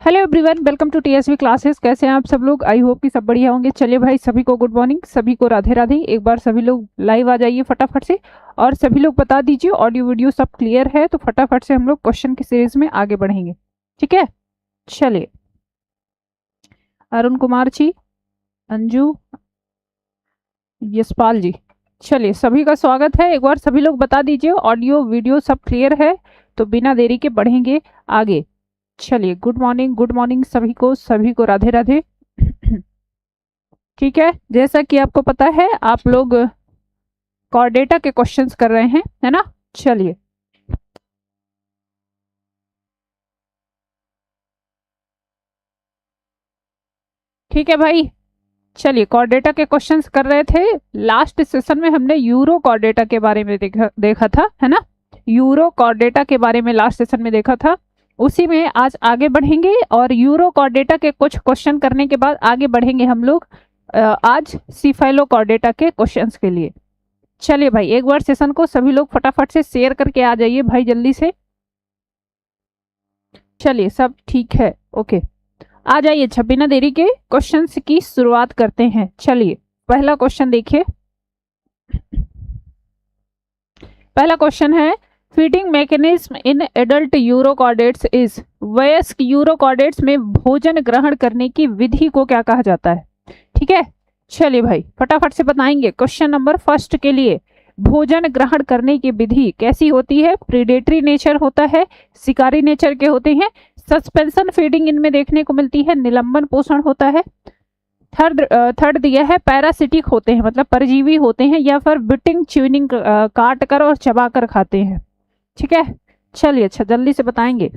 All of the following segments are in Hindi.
Hello everyone, welcome to TSV classes. कैसे हैं आप सब लोग? आई होप कि सब बढ़िया होंगे। चलिए भाई, सभी को गुड मॉर्निंग, सभी को राधे राधे। एक बार सभी लोग लाइव आ जाइए फटाफट से, और सभी लोग बता दीजिए ऑडियो वीडियो सब क्लियर है, तो फटाफट से हम लोग क्वेश्चन की सीरीज में आगे बढ़ेंगे। ठीक है, चलिए। अरुण कुमार जी, अंजू, यशपाल जी, चलिए सभी का स्वागत है। एक बार सभी लोग बता दीजिए ऑडियो वीडियो सब क्लियर है, तो बिना देरी के बढ़ेंगे आगे। चलिए, गुड मॉर्निंग सभी को राधे राधे। ठीक है, जैसा कि आपको पता है आप लोग कोऑर्डिनेटा के क्वेश्चंस कर रहे हैं, है ना। चलिए, ठीक है भाई। चलिए, कोऑर्डिनेटा के क्वेश्चंस कर रहे थे। लास्ट सेशन में हमने यूरो कोऑर्डिनेटा के बारे में देखा था, है ना। यूरो कोऑर्डिनेटा के बारे में लास्ट सेशन में देखा था, उसी में आज आगे बढ़ेंगे। और यूरो कोऑर्डिनेटा के कुछ क्वेश्चन करने के बाद आगे बढ़ेंगे हम लोग आज सीफाइलो कोऑर्डिनेटा के क्वेश्चंस के लिए। चलिए भाई, एक बार सेशन को सभी लोग फटाफट से शेयर करके आ जाइए भाई, जल्दी से। चलिए, सब ठीक है, ओके। आ जाइए, बिना देरी के क्वेश्चंस की शुरुआत करते हैं। चलिए, पहला क्वेश्चन देखिए। पहला क्वेश्चन है, feeding mechanism in adult urochordates is. वयस्क यूरोकॉर्डेट्स में भोजन ग्रहण करने की विधि को क्या कहा जाता है? ठीक है, चलिए भाई फटाफट से बताएंगे। क्वेश्चन नंबर फर्स्ट के लिए, भोजन ग्रहण करने की विधि कैसी होती है? प्रीडेटरी नेचर होता है, शिकारी नेचर के होते हैं, सस्पेंशन फीडिंग इनमें देखने को मिलती है, निलंबन पोषण होता है। थर्ड दिया है पैरासिटिक होते हैं, मतलब परजीवी होते हैं, या फिर बिटिंग च्यूनिंग काट कर और चबा कर खाते हैं। ठीक है, चलिए अच्छा जल्दी से बताएंगे।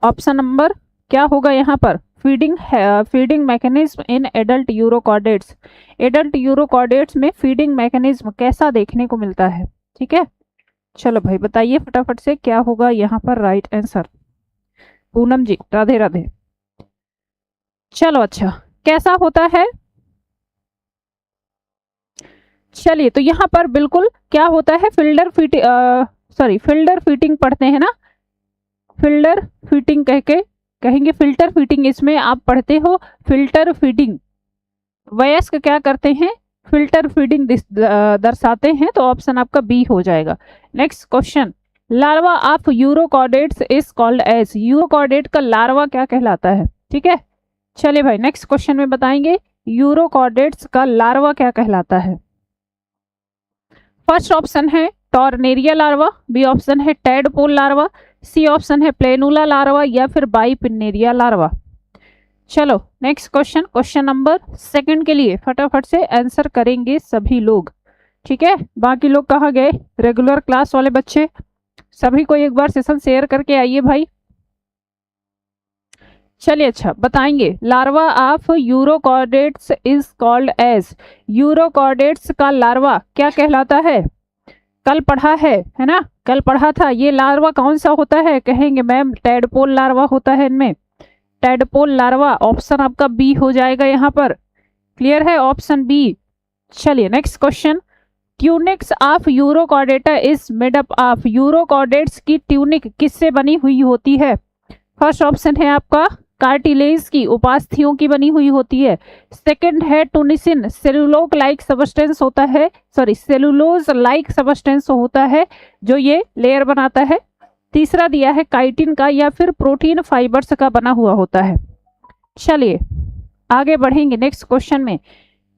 ऑप्शन नंबर क्या होगा यहाँ पर? Feeding mechanism in adult urochordates. Adult urochordates में फीडिंग मैकेनिज्म कैसा देखने को मिलता है? ठीक है, चलो भाई बताइए फटाफट से क्या होगा यहाँ पर राइट आंसर। पूनम जी, राधे राधे। चलो अच्छा, कैसा होता है? चलिए, तो यहाँ पर बिल्कुल क्या होता है, फिल्टर फीटिंग पढ़ते हैं ना। फिल्टर फीटिंग कहेंगे फिल्टर फीटिंग, इसमें आप पढ़ते हो फिल्टर फीडिंग। वयस्क क्या करते हैं? फिल्टर फीडिंग दर्शाते हैं, तो ऑप्शन आपका बी हो जाएगा। Next question, larva of urochordates is called as. Urochordate का लार्वा क्या कहलाता है? ठीक है, चलिए भाई नेक्स्ट क्वेश्चन में बताएंगे यूरोकॉर्डेट्स का लार्वा क्या कहलाता है। फर्स्ट ऑप्शन है टॉर्नेरिया लार्वा, बी ऑप्शन है टैडपोल लार्वा, सी ऑप्शन है प्लेनुला लार्वा, या फिर बाइपिनेरिया लार्वा। चलो नेक्स्ट क्वेश्चन नंबर सेकंड के लिए फटाफट से आंसर करेंगे सभी लोग। ठीक है, बाकी लोग कहाँ गए? रेगुलर क्लास वाले बच्चे, सभी को एक बार सेशन शेयर करके आइए भाई। चलिए अच्छा बताएंगे, larva of urochordates is called as. Urochordates का लार्वा क्या कहलाता है? कल पढ़ा है ना, कल पढ़ा था। ये लार्वा कौन सा होता है? कहेंगे मैम टैडपोल लार्वा होता है इनमें। टैडपोल लार्वा, ऑप्शन आपका बी हो जाएगा यहाँ पर। क्लियर है, ऑप्शन बी। चलिए next question, tunics of urochordata is made up of. Urochordates की ट्यूनिक किससे बनी हुई होती है? फर्स्ट ऑप्शन है आपका कार्टिलेज की, उपास्थियों की बनी हुई होती है। सेकंड है टूनिसिन, सेलुलोज लाइक सबस्टेंस होता है, सेलुलोज लाइक सबस्टेंस होता है जो ये लेयर बनाता है। तीसरा दिया है काइटिन का, या फिर प्रोटीन फाइबर्स का बना हुआ होता है। चलिए आगे बढ़ेंगे नेक्स्ट क्वेश्चन में,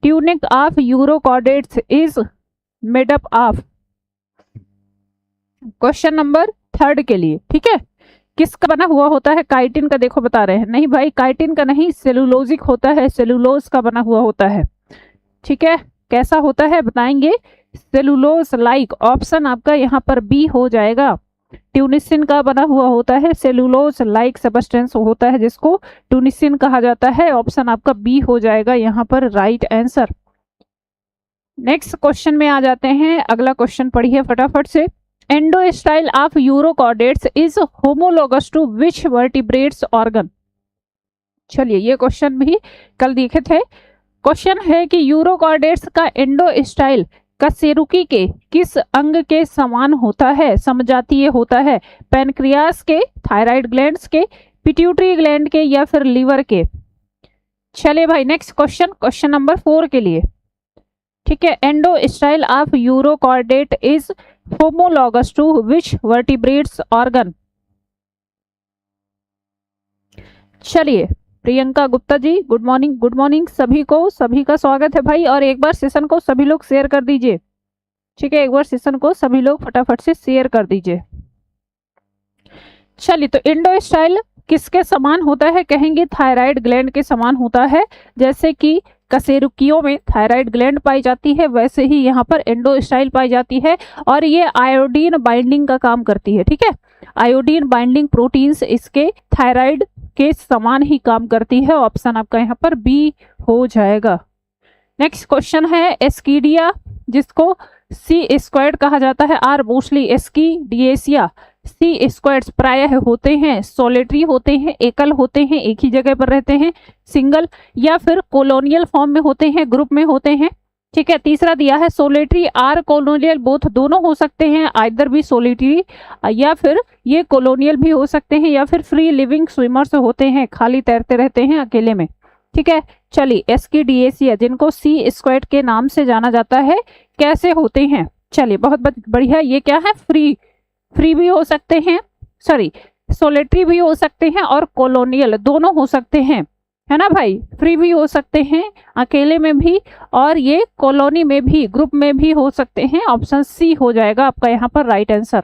tunic of urochordates is made up of. Question number third के लिए, ठीक है, किसका बना हुआ होता है? काइटिन का, देखो बता रहे हैं। नहीं भाई, काइटिन का नहीं, सेलुलोजिक होता है, सेलुलोज का बना हुआ होता है। ठीक है, कैसा होता है बताएंगे? सेलुलोज लाइक, ऑप्शन आपका यहाँ पर बी हो जाएगा। ट्यूनिसिन का बना हुआ होता है, सेलुलोज लाइक सबस्टेंस होता है जिसको ट्यूनिसिन कहा जाता है। ऑप्शन आपका बी हो जाएगा यहाँ पर राइट आंसर। नेक्स्ट क्वेश्चन में आ जाते हैं। अगला क्वेश्चन पढ़िए फटाफट से। Endostyle of urochordates is homologous to which vertebrates organ. चलिए, ये क्वेश्चन भी कल देखे थे। क्वेश्चन है कि यूरोकॉर्डेट्स का एंडोस्टाइल कशेरुकी के किस अंग के समान होता है, समजातीय होता है? पैनक्रियास के, थायराइड ग्लैंड्स के, पिट्यूटरी ग्लैंड के या फिर लीवर के? चलिए भाई नेक्स्ट क्वेश्चन, क्वेश्चन नंबर 4 के लिए, ठीक है। Endostyle of urochordate is homologous to which vertebrates organ? चलिए Priyanka Gupta ji, good morning, good morning सभी को, सभी का स्वागत है भाई। और एक बार सेशन को सभी लोग शेयर कर दीजिए, ठीक है, एक बार सेशन को सभी लोग फटाफट से शेयर कर दीजिए। चलिए तो एंडोस्टाइल किसके समान होता है? कहेंगे थायराइड ग्लैंड के समान होता है। जैसे कि कशेरुकियों में थायराइड ग्लैंड पाई जाती है, वैसे ही यहाँ पर एंडोस्टाइल पाई जाती है। और ये आयोडीन बाइंडिंग का काम करती है, ठीक है। आयोडीन बाइंडिंग प्रोटीन्स इसके थायराइड के समान ही काम करती है। ऑप्शन आपका यहाँ पर बी हो जाएगा। नेक्स्ट क्वेश्चन है एस्कीडिया, जिसको सी स्क्वायर्ड कहा जाता है, आर मोस्टली एस्कीडिएसिया। सी स्क्वायर्ड्स प्रायः होते हैं सोलिटरी होते हैं, एकल होते हैं, एक ही जगह पर रहते हैं, सिंगल, या फिर कॉलोनियल फॉर्म में होते हैं, ग्रुप में होते हैं, ठीक है। तीसरा दिया है सोलिटरी आर कॉलोनियल, बोथ दोनों हो सकते हैं, आइदर भी सोलिटरी या फिर ये कॉलोनियल भी हो सकते हैं, या फिर फ्री लिविंग स्विमर्स होते हैं, खाली तैरते रहते हैं अकेले में, ठीक है। चलिए एस्कीडिएसिया, जिनको सी स्क्वायर्ड के नाम से जाना जाता है, कैसे होते हैं? चलिए बहुत बढ़िया, ये क्या है? फ्री भी हो सकते हैं, सॉरी सोलिटरी भी हो सकते हैं और कॉलोनियल दोनों हो सकते हैं, है ना भाई। फ्री भी हो सकते हैं अकेले में भी, और ये कॉलोनी में भी, ग्रुप में भी हो सकते हैं। ऑप्शन सी हो जाएगा आपका यहाँ पर राइट आंसर।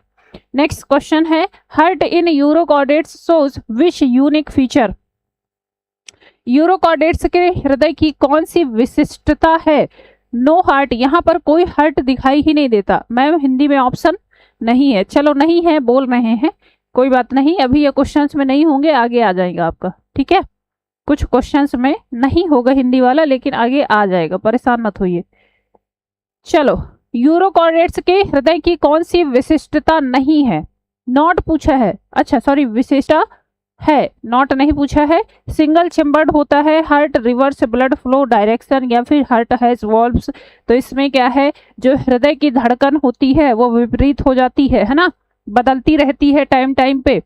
नेक्स्ट क्वेश्चन है heart in urochordates shows which unique feature? Urochordates के हृदय की कौन सी विशिष्टता है? नो हार्ट, यहाँ पर कोई हार्ट दिखाई ही नहीं देता। मैम हिंदी में ऑप्शन नहीं है, चलो नहीं है बोल रहे हैं, कोई बात नहीं, अभी ये क्वेश्चंस में नहीं होंगे, आगे आ जाएगा आपका, ठीक है। कुछ क्वेश्चंस में नहीं होगा हिंदी वाला, लेकिन आगे आ जाएगा, परेशान मत होइए। चलो यूरोकॉर्डेट्स के हृदय की कौन सी विशिष्टता नहीं है? नॉट पूछा है, अच्छा सॉरी विशिष्टता है, नॉट नहीं पूछा है। सिंगल चेम्बर्ड होता है, heart reverse blood flow direction, या फिर हार्ट हैज वॉल्व्स। तो इसमें क्या है, जो हृदय की धड़कन होती है वो विपरीत हो जाती है ना, बदलती रहती है टाइम टाइम पे।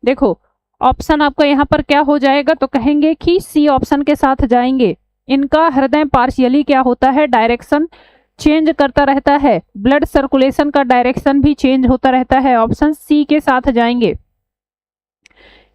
देखो ऑप्शन आपका यहाँ पर क्या हो जाएगा, तो कहेंगे कि सी ऑप्शन के साथ जाएंगे। इनका हृदय पार्शियली क्या होता है, डायरेक्शन चेंज करता रहता है, ब्लड सर्कुलेशन का डायरेक्शन भी चेंज होता रहता है। ऑप्शन सी के साथ जाएंगे।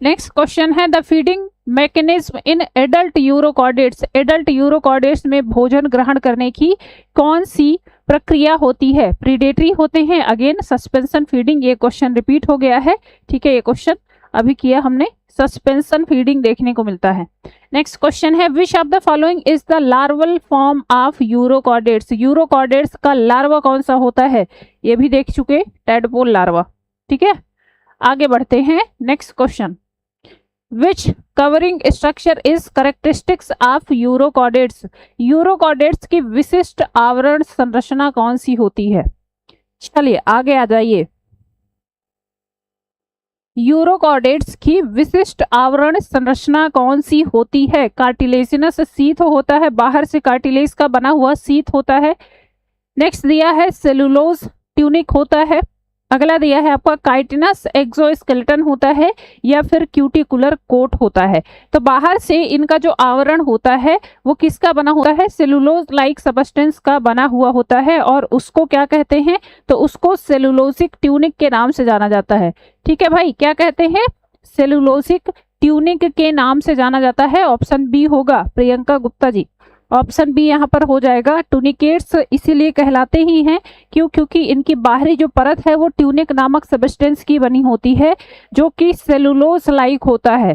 नेक्स्ट क्वेश्चन है the feeding mechanism in adult urochordates. Adult urochordates में भोजन ग्रहण करने की कौन सी प्रक्रिया होती है? प्रीडेटरी होते हैं, अगेन सस्पेंशन फीडिंग, ये क्वेश्चन रिपीट हो गया है, ठीक है। ये क्वेश्चन अभी किया हमने, सस्पेंशन फीडिंग देखने को मिलता है। नेक्स्ट क्वेश्चन है which of the following is the larval form of urochordates? Urochordates का लार्वा कौन सा होता है? ये भी देख चुके, टैडपोल लार्वा, ठीक है। आगे बढ़ते हैं, next question which covering structure is characteristics of urochordates? Urochordates की विशिष्ट आवरण संरचना कौन सी होती है? चलिए आगे आ जाइए। यूरोकॉर्डेट्स की विशिष्ट आवरण संरचना कौन सी होती है? कार्टिलेजिनस शीथ होता है, बाहर से कार्टिलेज का बना हुआ शीथ होता है। नेक्स्ट दिया है सेलुलोज ट्यूनिक होता है। अगला दिया है आपका काइटिनस एक्सोस्केलेटन होता है, या फिर क्यूटिकुलर कोट होता है। तो बाहर से इनका जो आवरण होता है वो किसका बना होता है? सेलुलोज लाइक सबस्टेंस का बना हुआ होता है, और उसको क्या कहते हैं? तो उसको सेलुलोसिक ट्यूनिक के नाम से जाना जाता है, ठीक है भाई। क्या कहते हैं? सेलुलोसिक ट्यूनिक के नाम से जाना जाता है। ऑप्शन बी होगा प्रियंका गुप्ता जी, ऑप्शन बी यहाँ पर हो जाएगा। ट्यूनिकेट्स इसीलिए कहलाते ही हैं क्योंकि इनकी बाहरी जो परत है वो ट्यूनिक नामक सबस्टेंस की बनी होती है, जो कि सेलुलोज लाइक होता है।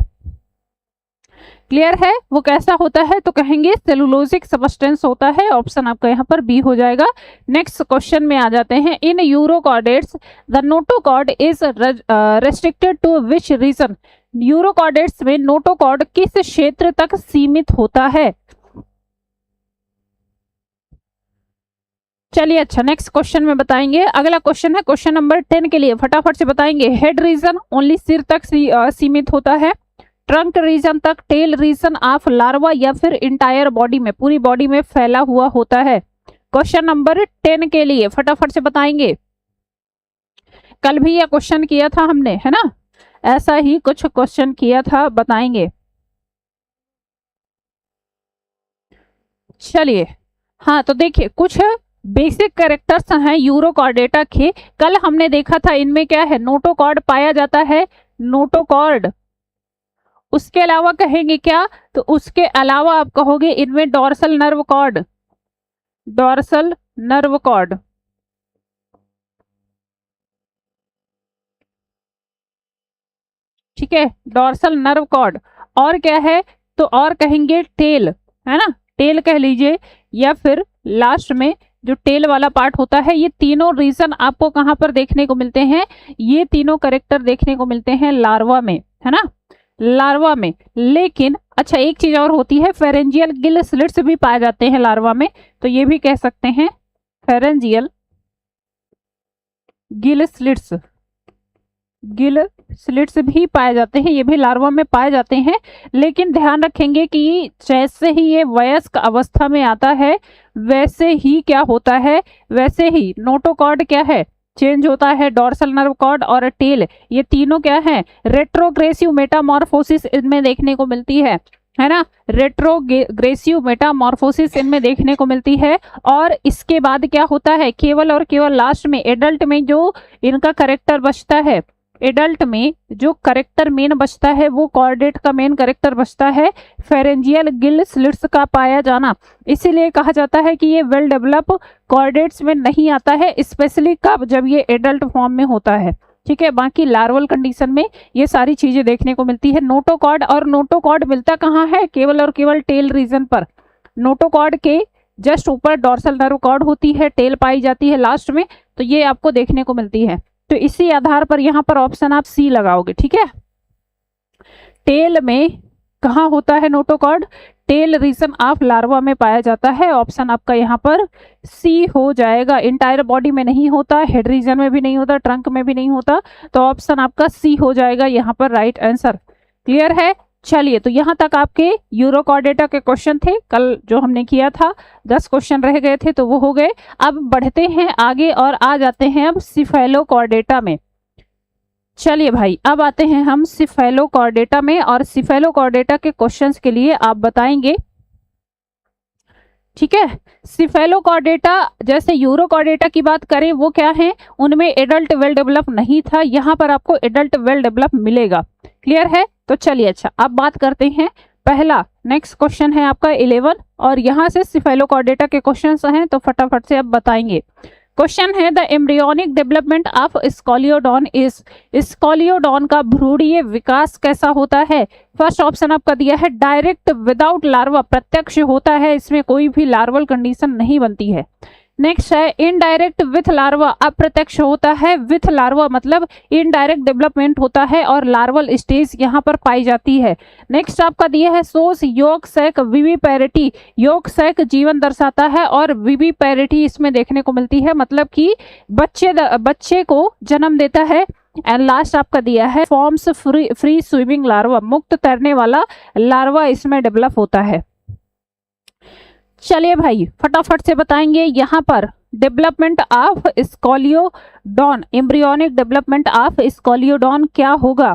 क्लियर है? वो कैसा होता है? तो कहेंगे सेलुलोजिक सबस्टेंस होता है। ऑप्शन आपका यहाँ पर बी हो जाएगा। नेक्स्ट क्वेश्चन में आ जाते हैं। In urochordates the notochord is restricted to which region? Urochordates में नोटोकॉर्ड किस क्षेत्र तक सीमित होता है? चलिए अच्छा, नेक्स्ट क्वेश्चन में बताएंगे। अगला क्वेश्चन है क्वेश्चन नंबर 10 के लिए, फटाफट से बताएंगे। हेड रीजन ओनली सिर तक सीमित होता है, ट्रंक रीजन तक, टेल रीजन ऑफ लार्वा, या फिर इंटायर बॉडी में, पूरी बॉडी में फैला हुआ होता है? क्वेश्चन नंबर 10 के लिए फटाफट से बताएंगे। कल भी यह क्वेश्चन किया था हमने, है ना। ऐसा ही कुछ क्वेश्चन किया था, बताएंगे। चलिए, हाँ तो देखिए कुछ बेसिक कैरेक्टर्स हैं यूरोकॉर्डेटा के। कल हमने देखा था इनमें क्या है, नोटोकॉर्ड पाया जाता है, नोटोकॉर्ड। उसके अलावा कहेंगे क्या, तो उसके अलावा आप कहोगे इनमें dorsal nerve cord, dorsal nerve cord. ठीक है, डॉर्सल नर्व कॉर्ड। और क्या है, तो और कहेंगे टेल, है ना, टेल कह लीजिए, या फिर लास्ट में जो टेल वाला पार्ट होता है। ये तीनों रीजन आपको कहां पर देखने को मिलते हैं, ये तीनों करेक्टर देखने को मिलते हैं लार्वा में, है ना, लार्वा में। लेकिन अच्छा एक चीज और होती है, फेरेंजियल गिल स्लिट्स भी पाए जाते हैं लार्वा में, तो ये भी कह सकते हैं pharyngeal gill slits, gill slits भी पाए जाते हैं, ये भी लार्वा में पाए जाते हैं। लेकिन ध्यान रखेंगे कि जैसे ही ये वयस्क अवस्था में आता है वैसे ही क्या होता है, वैसे ही नोटोकॉर्ड क्या है, चेंज होता है। डॉर्सल नर्व कॉर्ड और टेल, ये तीनों क्या है, रेट्रोग्रेसिव मेटामॉर्फोसिस इनमें देखने को मिलती है ना, रेट्रोग्रेसिव मेटामॉर्फोसिस इनमें देखने को मिलती है। और इसके बाद क्या होता है, केवल और केवल लास्ट में एडल्ट में जो इनका करेक्टर बचता है, एडल्ट में जो करेक्टर मेन बचता है वो कॉर्डेट का मेन करेक्टर बचता है फेरेंजियल गिल स्लिट्स का पाया जाना। इसीलिए कहा जाता है कि ये वेल डेवलप कॉर्डेट्स में नहीं आता है, स्पेशली कब, जब ये एडल्ट फॉर्म में होता है। ठीक है, बाकी लार्वल कंडीशन में ये सारी चीजें देखने को मिलती है। नोटोकॉर्ड, और नोटोकॉर्ड मिलता कहाँ है, केवल और केवल टेल रीजन पर। नोटोकॉर्ड के जस्ट ऊपर डॉर्सल नर्व कॉर्ड होती है, टेल पाई जाती है लास्ट में, तो ये आपको देखने को मिलती है। तो इसी आधार पर यहाँ पर ऑप्शन आप सी लगाओगे। ठीक है, टेल में कहाँ होता है notochord, tail region of larva में पाया जाता है। ऑप्शन आपका यहाँ पर सी हो जाएगा। इंटायर बॉडी में नहीं होता, हेड रीजन में भी नहीं होता, ट्रंक में भी नहीं होता, तो ऑप्शन आपका सी हो जाएगा यहाँ पर राइट आंसर। क्लियर है। चलिए, तो यहाँ तक आपके यूरोकॉर्डेटा के क्वेश्चन थे, कल जो हमने किया था 10 क्वेश्चन रह गए थे तो वो हो गए। अब बढ़ते हैं आगे और आ जाते हैं अब सिफेलोकॉर्डेटा में। चलिए भाई, अब आते हैं हम सिफेलोकॉर्डेटा में, और सिफेलोकॉर्डेटा के क्वेश्चंस के लिए आप बताएंगे। ठीक है, सिफेलोकॉर्डेटा जैसे यूरोकॉर्डेटा की बात करें वो क्या है, उनमें एडल्ट वेल डेवलप नहीं था, यहाँ पर आपको एडल्ट वेल डेवलप मिलेगा। क्लियर है। तो चलिए, अच्छा अब बात करते हैं पहला, नेक्स्ट क्वेश्चन है आपका 11, और यहाँ से सिफेलोकॉर्डेटा के क्वेश्चंस हैं तो फटाफट से अब बताएंगे। क्वेश्चन है the embryonic development of scoliodon is, Scoliodon का भ्रूणीय विकास कैसा होता है। फर्स्ट ऑप्शन आपका दिया है डायरेक्ट विदाउट लार्वा, प्रत्यक्ष होता है, इसमें कोई भी लार्वल कंडीशन नहीं बनती है। नेक्स्ट है इनडायरेक्ट विथ लार्वा, अप्रत्यक्ष होता है, विथ लार्वा मतलब इनडायरेक्ट डेवलपमेंट होता है और लार्वल स्टेज यहाँ पर पाई जाती है। नेक्स्ट आपका दिया है सोस योग सैक विविपैरिटी, योग सैक जीवन दर्शाता है और विविपैरिटी इसमें देखने को मिलती है, मतलब कि बच्चे को जन्म देता है। एंड लास्ट आपका दिया है फॉर्म्स फ्री स्विमिंग लार्वा, मुक्त तैरने वाला लार्वा इसमें डेवलप होता है। चलिए भाई, फटाफट से बताएंगे यहाँ पर development of Scoliodon, embryonic development of Scoliodon क्या होगा।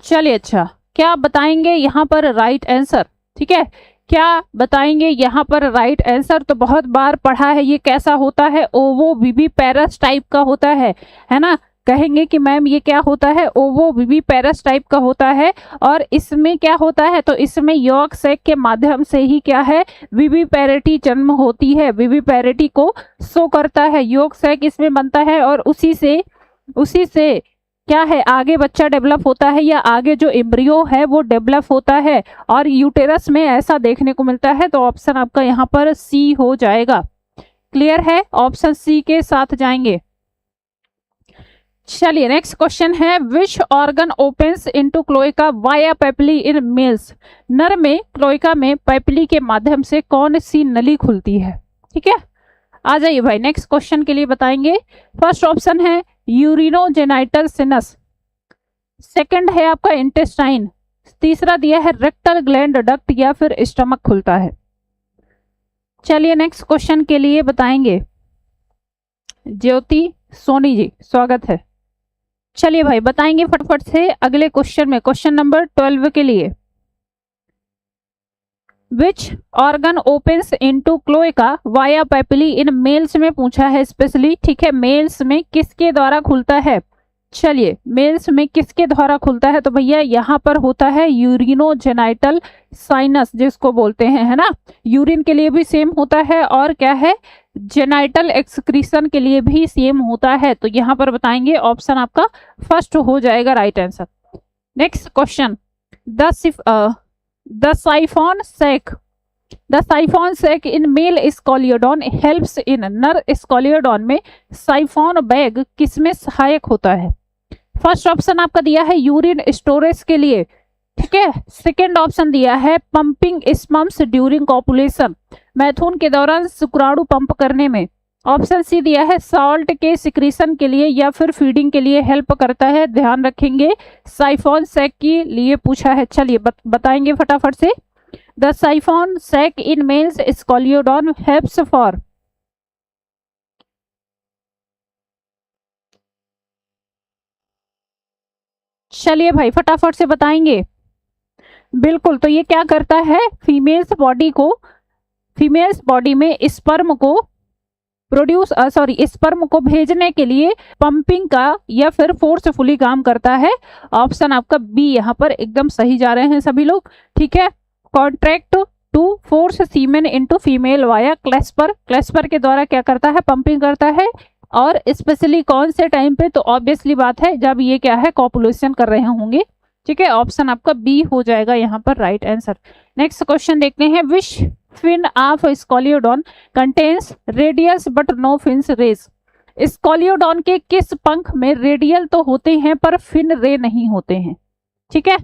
चलिए, अच्छा क्या बताएंगे यहाँ पर राइट आंसर। ठीक है, क्या बताएंगे यहाँ पर राइट आंसर, तो बहुत बार पढ़ा है, ये कैसा होता है, ओवो विविपैरस टाइप का होता है ना। कहेंगे कि मैम ये क्या होता है, ओवो विविपैरस टाइप का होता है, और इसमें क्या होता है, तो इसमें यॉर्क सैक के माध्यम से ही क्या है, विविपैरिटी जन्म होती है, विविपैरिटी को शो करता है, यॉर्क सैक इसमें बनता है, और उसी से क्या है, आगे बच्चा डेवलप होता है, या आगे जो एम्ब्रियो है वो डेवलप होता है, और यूटेरस में ऐसा देखने को मिलता है। तो ऑप्शन आपका यहाँ पर सी हो जाएगा। क्लियर है, ऑप्शन सी के साथ जाएंगे। चलिए, नेक्स्ट क्वेश्चन है which organ opens into cloaca via papillae in males, नर में क्लोएका में पेपली के माध्यम से कौन सी नली खुलती है। ठीक है, आ जाइए भाई, नेक्स्ट क्वेश्चन के लिए बताएंगे। फर्स्ट ऑप्शन है यूरिनोजेनाइटल सिनस, सेकंड है आपका इंटेस्टाइन, तीसरा दिया है रेक्टल ग्लैंड डक्ट या फिर स्टमक खुलता है। चलिए, नेक्स्ट क्वेश्चन के लिए बताएंगे। ज्योति सोनी जी, स्वागत है। चलिए भाई बताएंगे फटफट से अगले क्वेश्चन में, क्वेश्चन नंबर 12 के लिए। Which organ opens into cloaca via papillae in males में पूछा है स्पेशली, ठीक है। मेल्स में किसके द्वारा खुलता है? चलिए मेल्स में किसके द्वारा खुलता है? तो भैया यहाँ पर होता है यूरिनोजेनाइटल साइनस जिसको बोलते हैं, है ना। यूरिन के लिए भी सेम होता है और क्या है, जेनाइटल एक्सक्रीशन के लिए भी सेम होता है। तो यहाँ पर बताएंगे ऑप्शन आपका फर्स्ट हो जाएगा right answer. Next question, the siphon sac in male scoliodon helps in नर स्कोलियोडॉन में साइफॉन बैग किसमें सहायक होता है? फर्स्ट ऑप्शन आपका दिया है यूरिन स्टोरेज के लिए, ठीक है। सेकेंड ऑप्शन दिया है पंपिंग स्पम्स ड्यूरिंग कॉपुलेशन, मैथुन के दौरान शुक्राणु पंप करने में। ऑप्शन सी दिया है सॉल्ट के सिक्रीशन के लिए या फिर फीडिंग के लिए हेल्प करता है। ध्यान रखेंगे साइफॉन सैक के लिए पूछा है। चलिए बताएंगे फटाफट से। The siphon sac in males scoliodon helps for, चलिए भाई फटाफट से बताएंगे। बिल्कुल, तो ये क्या करता है, फीमेल्स बॉडी में स्पर्म को स्पर्म को भेजने के लिए पंपिंग का या फिर फोर्सफुली काम करता है। ऑप्शन आपका बी यहाँ पर एकदम सही जा रहे हैं सभी लोग, ठीक है। Contract to force semen into female via clasper के द्वारा क्या करता है, पंपिंग करता है। और स्पेशली कौन से टाइम पे, तो ऑब्वियसली बात है जब ये क्या है, कॉपुलेशन कर रहे होंगे, ठीक है। ऑप्शन आपका बी हो जाएगा यहाँ पर राइट आंसर। नेक्स्ट क्वेश्चन देखते हैं। Which fin of scoliodon contains radius but no fins rays, scoliodon के किस पंख में रेडियल तो होते हैं पर फिन रे नहीं होते हैं, ठीक है।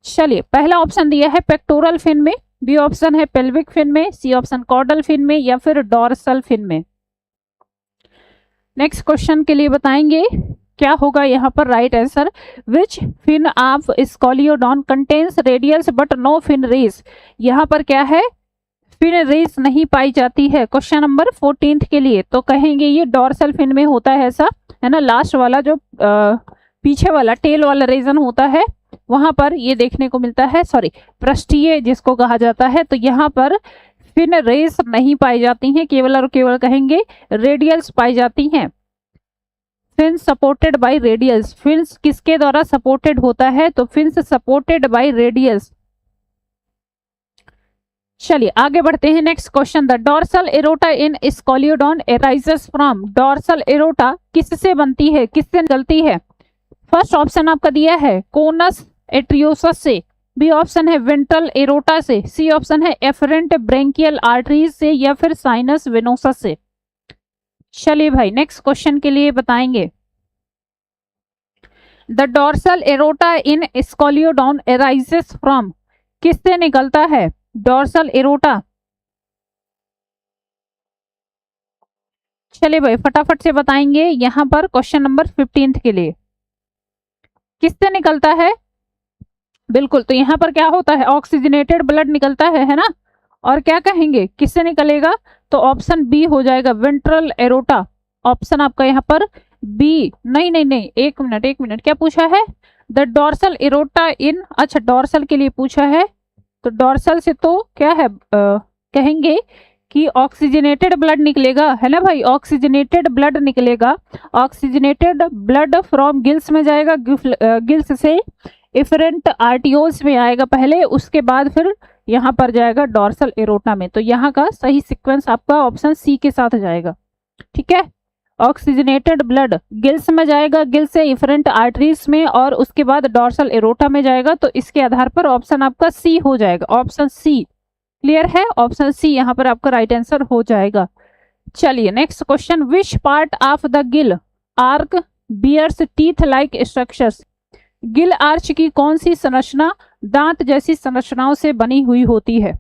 चलिए पहला ऑप्शन दिया है पेक्टोरल फिन में, बी ऑप्शन है पेल्विक फिन में, सी ऑप्शन कॉर्डल फिन में या फिर डॉर्सल फिन में। नेक्स्ट क्वेश्चन के लिए बताएंगे क्या होगा यहाँ पर right answer. Which fin of scoliodon contains radials but no fin rays, यहाँ पर क्या है, फिन रेस नहीं पाई जाती है। क्वेश्चन नंबर 14 के लिए तो कहेंगे ये डॉर्सल फिन में होता है, ऐसा है ना। लास्ट वाला जो पीछे वाला टेल वाला रीजन होता है वहां पर ये देखने को मिलता है, पृष्ठीय जिसको कहा जाता है। तो यहाँ पर फिन रेस नहीं पाई जाती हैं, केवल और केवल कहेंगे रेडियल्स पाई जाती हैं। Fins supported by radialis, fins किसके द्वारा सपोर्टेड होता है, तो फिन्स सपोर्टेड बाय रेडियल्स। चलिए आगे बढ़ते हैं। Next question, the dorsal aorta in scoliodon arises from, dorsal aorta किससे बनती है, किससे निकलती है? फर्स्ट ऑप्शन आपका दिया है कोनस एट्रियोसस से, बी ऑप्शन है वेंट्रल एरोटा से, सी ऑप्शन है एफरेंट ब्रेंकियल आर्टरीज से या फिर साइनस वेनोसस से। चलिए भाई नेक्स्ट क्वेश्चन के लिए बताएंगे। The dorsal aorta in scoliodon arises from, किससे निकलता है डॉर्सल एरोटा? चलिए भाई फटाफट से बताएंगे यहां पर क्वेश्चन नंबर 15 के लिए किससे निकलता है। बिल्कुल, तो यहाँ पर क्या होता है, ऑक्सीजनेटेड ब्लड निकलता है ना। और क्या कहेंगे किससे निकलेगा, तो ऑप्शन बी हो जाएगा वेंट्रल एरोटा। ऑप्शन आपका यहाँ पर बी, नहीं, एक मिनट क्या पूछा है, द डॉर्सल एरोटा इन, अच्छा डॉर्सल के लिए पूछा है। तो डॉर्सल से तो क्या है, कहेंगे कि ऑक्सीजनेटेड ब्लड निकलेगा, है ना भाई, ऑक्सीजनेटेड ब्लड निकलेगा। ऑक्सीजनेटेड ब्लड फ्रॉम गिल्स में जाएगा, गिल्स से इफरेंट आर्टियोल्स में आएगा पहले, उसके बाद फिर यहाँ पर जाएगा डॉर्सल एरोटा में। तो यहाँ का सही सीक्वेंस आपका ऑप्शन सी के साथ जाएगा, ठीक है। ऑक्सीजनेटेड ब्लड गिल्स में जाएगा, गिल्स से इफरेंट आर्टरीज में और उसके बाद डॉर्सल एरोटा में जाएगा। तो इसके आधार पर ऑप्शन आपका सी हो जाएगा, ऑप्शन सी। क्लियर है, ऑप्शन सी यहाँ पर आपका राइट आंसर हो जाएगा। चलिए next question, which part of the gill arch bears teeth like structures, gill arch की कौन सी संरचना दांत जैसी संरचनाओं से बनी हुई होती है?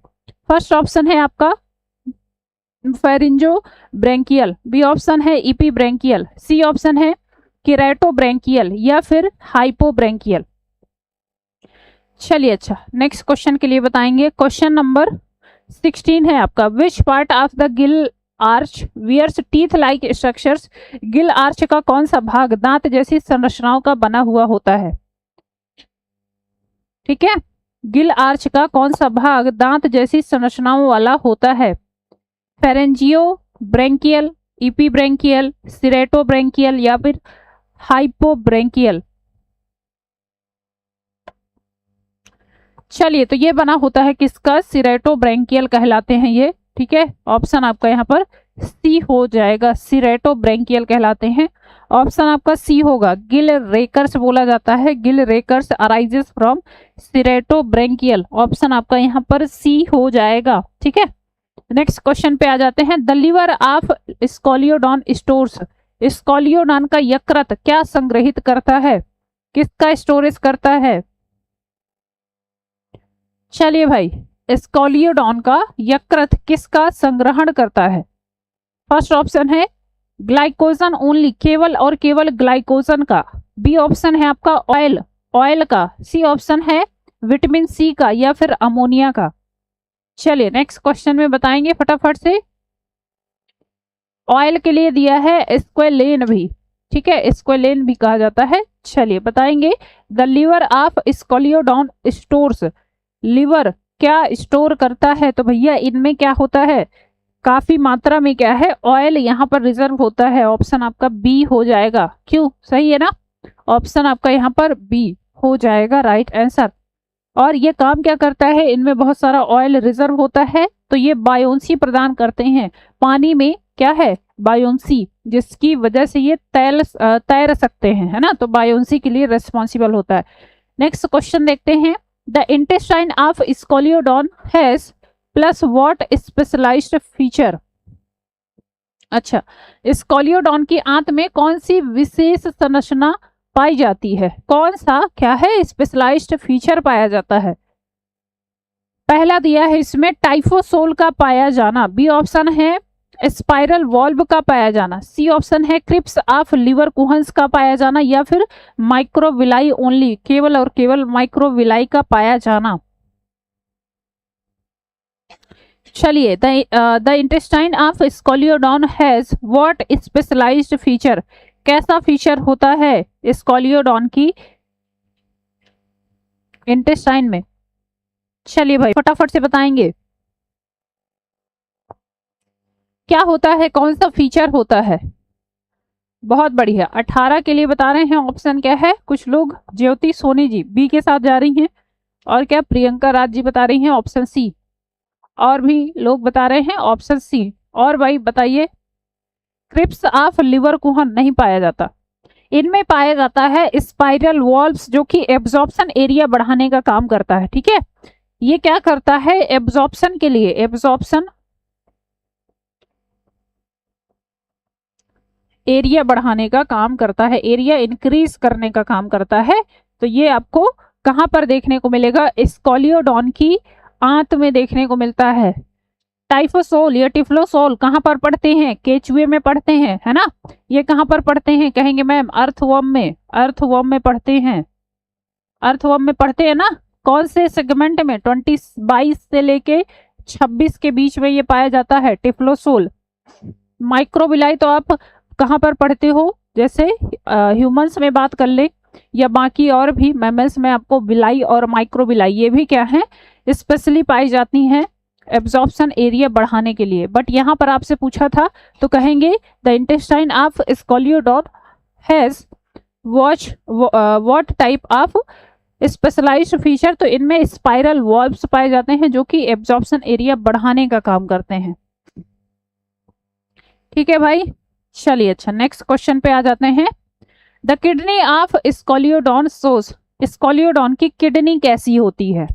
फर्स्ट ऑप्शन है आपका फेरिंजो ब्रेंकियल, बी ऑप्शन है इपी ब्रेंकियल, सी ऑप्शन है किरेटो ब्रेंकियल या फिर हाइपो ब्रेंकियल। चलिए अच्छा नेक्स्ट क्वेश्चन के लिए बताएंगे। क्वेश्चन नंबर 16 है आपका, which part of the gill arch bears teeth like structures. Gill arch का कौन सा भाग दांत जैसी संरचनाओं का बना हुआ होता है? ठीक है, गिल आर्च का कौन सा भाग दांत जैसी संरचनाओं वाला होता है? फेरेंजियो ब्रेंकियल, इपीब्रेंकियल, सिरेटोब्रेंकियल या फिर हाइपोब्रेंकियल? चलिए, तो ये बना होता है किसका? सिरेटोब्रेंकियल कहलाते हैं ये। ठीक है, ऑप्शन आपका यहाँ पर सी हो जाएगा, सिरेटोब्रेंकियल कहलाते हैं। ऑप्शन आपका सी होगा। गिल रेकर्स बोला जाता है, गिल रेकर्स अराइजेस फ्रॉम सिरेटोब्रेंकियल। ऑप्शन आपका यहाँ पर सी हो जाएगा। ठीक है, नेक्स्ट क्वेश्चन पे आ जाते हैं। The liver of scoliodon stores. Scoliodon का यकृत क्या संग्रहित करता है? किसका स्टोरेज करता है? चलिए भाई, स्कोलियोडॉन का यकृत किसका संग्रहण करता है? फर्स्ट ऑप्शन है ग्लाइकोजन ओनली, केवल और केवल ग्लाइकोजन का। बी ऑप्शन है आपका ऑयल, ऑयल का। सी ऑप्शन है विटामिन सी का या फिर अमोनिया का। चलिए, नेक्स्ट क्वेश्चन में बताएंगे फटाफट से। ऑयल के लिए दिया है स्क्वेलेन भी। ठीक है, स्क्वेलेन भी कहा जाता है। चलिए बताएंगे। The liver of scoliodon stores. Liver क्या स्टोर करता है? तो भैया इनमें क्या होता है? काफी मात्रा में क्या है? ऑयल यहाँ पर रिजर्व होता है। ऑप्शन आपका बी हो जाएगा। क्यों? सही है ना? ऑप्शन आपका यहाँ पर बी हो जाएगा राइट आंसर। और ये काम क्या करता है? इनमें बहुत सारा ऑयल रिजर्व होता है, तो ये बायोन्सी प्रदान करते हैं। पानी में क्या है? बायोन्सी, जिसकी वजह से ये तैर सकते हैं, है ना? तो बायोन्सी के लिए रिस्पॉन्सिबल होता है। नेक्स्ट क्वेश्चन देखते हैं। The intestine of scoliodon has plus what specialised feature. अच्छा, स्कोलियोडॉन की आंत में कौन सी विशेष संरचना पाई जाती है? कौन सा क्या है स्पेशलाइज्ड फीचर पाया जाता है? पहला दिया है इसमें टाइफोसोल का पाया जाना। बी ऑप्शन है स्पाइरल वॉल्व का पाया जाना। सी ऑप्शन है क्रिप्स ऑफ लिवर कुहन्स का पाया जाना या फिर माइक्रोविलाई ओनली, केवल और केवल माइक्रोविलाई का पाया जाना। चलिए, the intestine of scoliodon has what specialised feature. कैसा फीचर होता है स्कोलियोडॉन की इंटेस्टाइन में? चलिए भाई फटाफट से बताएंगे क्या होता है, कौन सा फीचर होता है? बहुत बढ़िया, 18 के लिए बता रहे हैं। ऑप्शन क्या है? कुछ लोग ज्योति सोनी जी बी के साथ जा रही हैं, और क्या प्रियंका राज जी बता रही हैं ऑप्शन सी, और भी लोग बता रहे हैं ऑप्शन सी। और भाई बताइए। क्रिप्स ऑफ लिवर कुहन नहीं पाया जाता। इनमें पाया जाता है स्पाइरल वॉल्व्स, जो कि एब्जॉर्प्शन एरिया बढ़ाने का काम करता है। ठीक है, ये क्या करता है? एब्जॉर्प्शन के लिए, एब्जॉर्प्शन एरिया बढ़ाने का काम करता है, एरिया इंक्रीज करने का काम करता है। तो ये आपको कहां पर देखने को मिलेगा? स्कोलियोडॉन की आंत में देखने को मिलता है। टाइफोसोल या टिफ्लोसोल कहां पर पढ़ते हैं? केचुए में पढ़ते हैं, है ना? ये कहां पर पढ़ते हैं? कहेंगे मैम अर्थवर्म में, अर्थवर्म में पढ़ते हैं। अर्थवर्म में पढ़ते हैं ना? कौन से सेगमेंट में? 22 से लेके 26 के बीच में ये पाया जाता है टिफ्लोसोल। माइक्रोविलाई तो आप कहां पर पढ़ते हो? जैसे ह्यूमंस में बात कर ले या बाकी और भी मैमल्स में आपको विलाई और माइक्रोविलाई ये भी क्या है? स्पेशली पाई जाती हैं एब्जॉर्प्शन एरिया बढ़ाने के लिए। बट यहाँ पर आपसे पूछा था तो कहेंगे the intestine of scoliodon has what type of specialised feature. तो इनमें स्पाइरल वॉल्व्स पाए जाते हैं जो कि एब्जॉर्प्शन एरिया बढ़ाने का काम करते हैं। ठीक है भाई, चलिए अच्छा नेक्स्ट क्वेश्चन पे आ जाते हैं। The kidney of scoliodon shows. Scoliodon की किडनी कैसी होती है?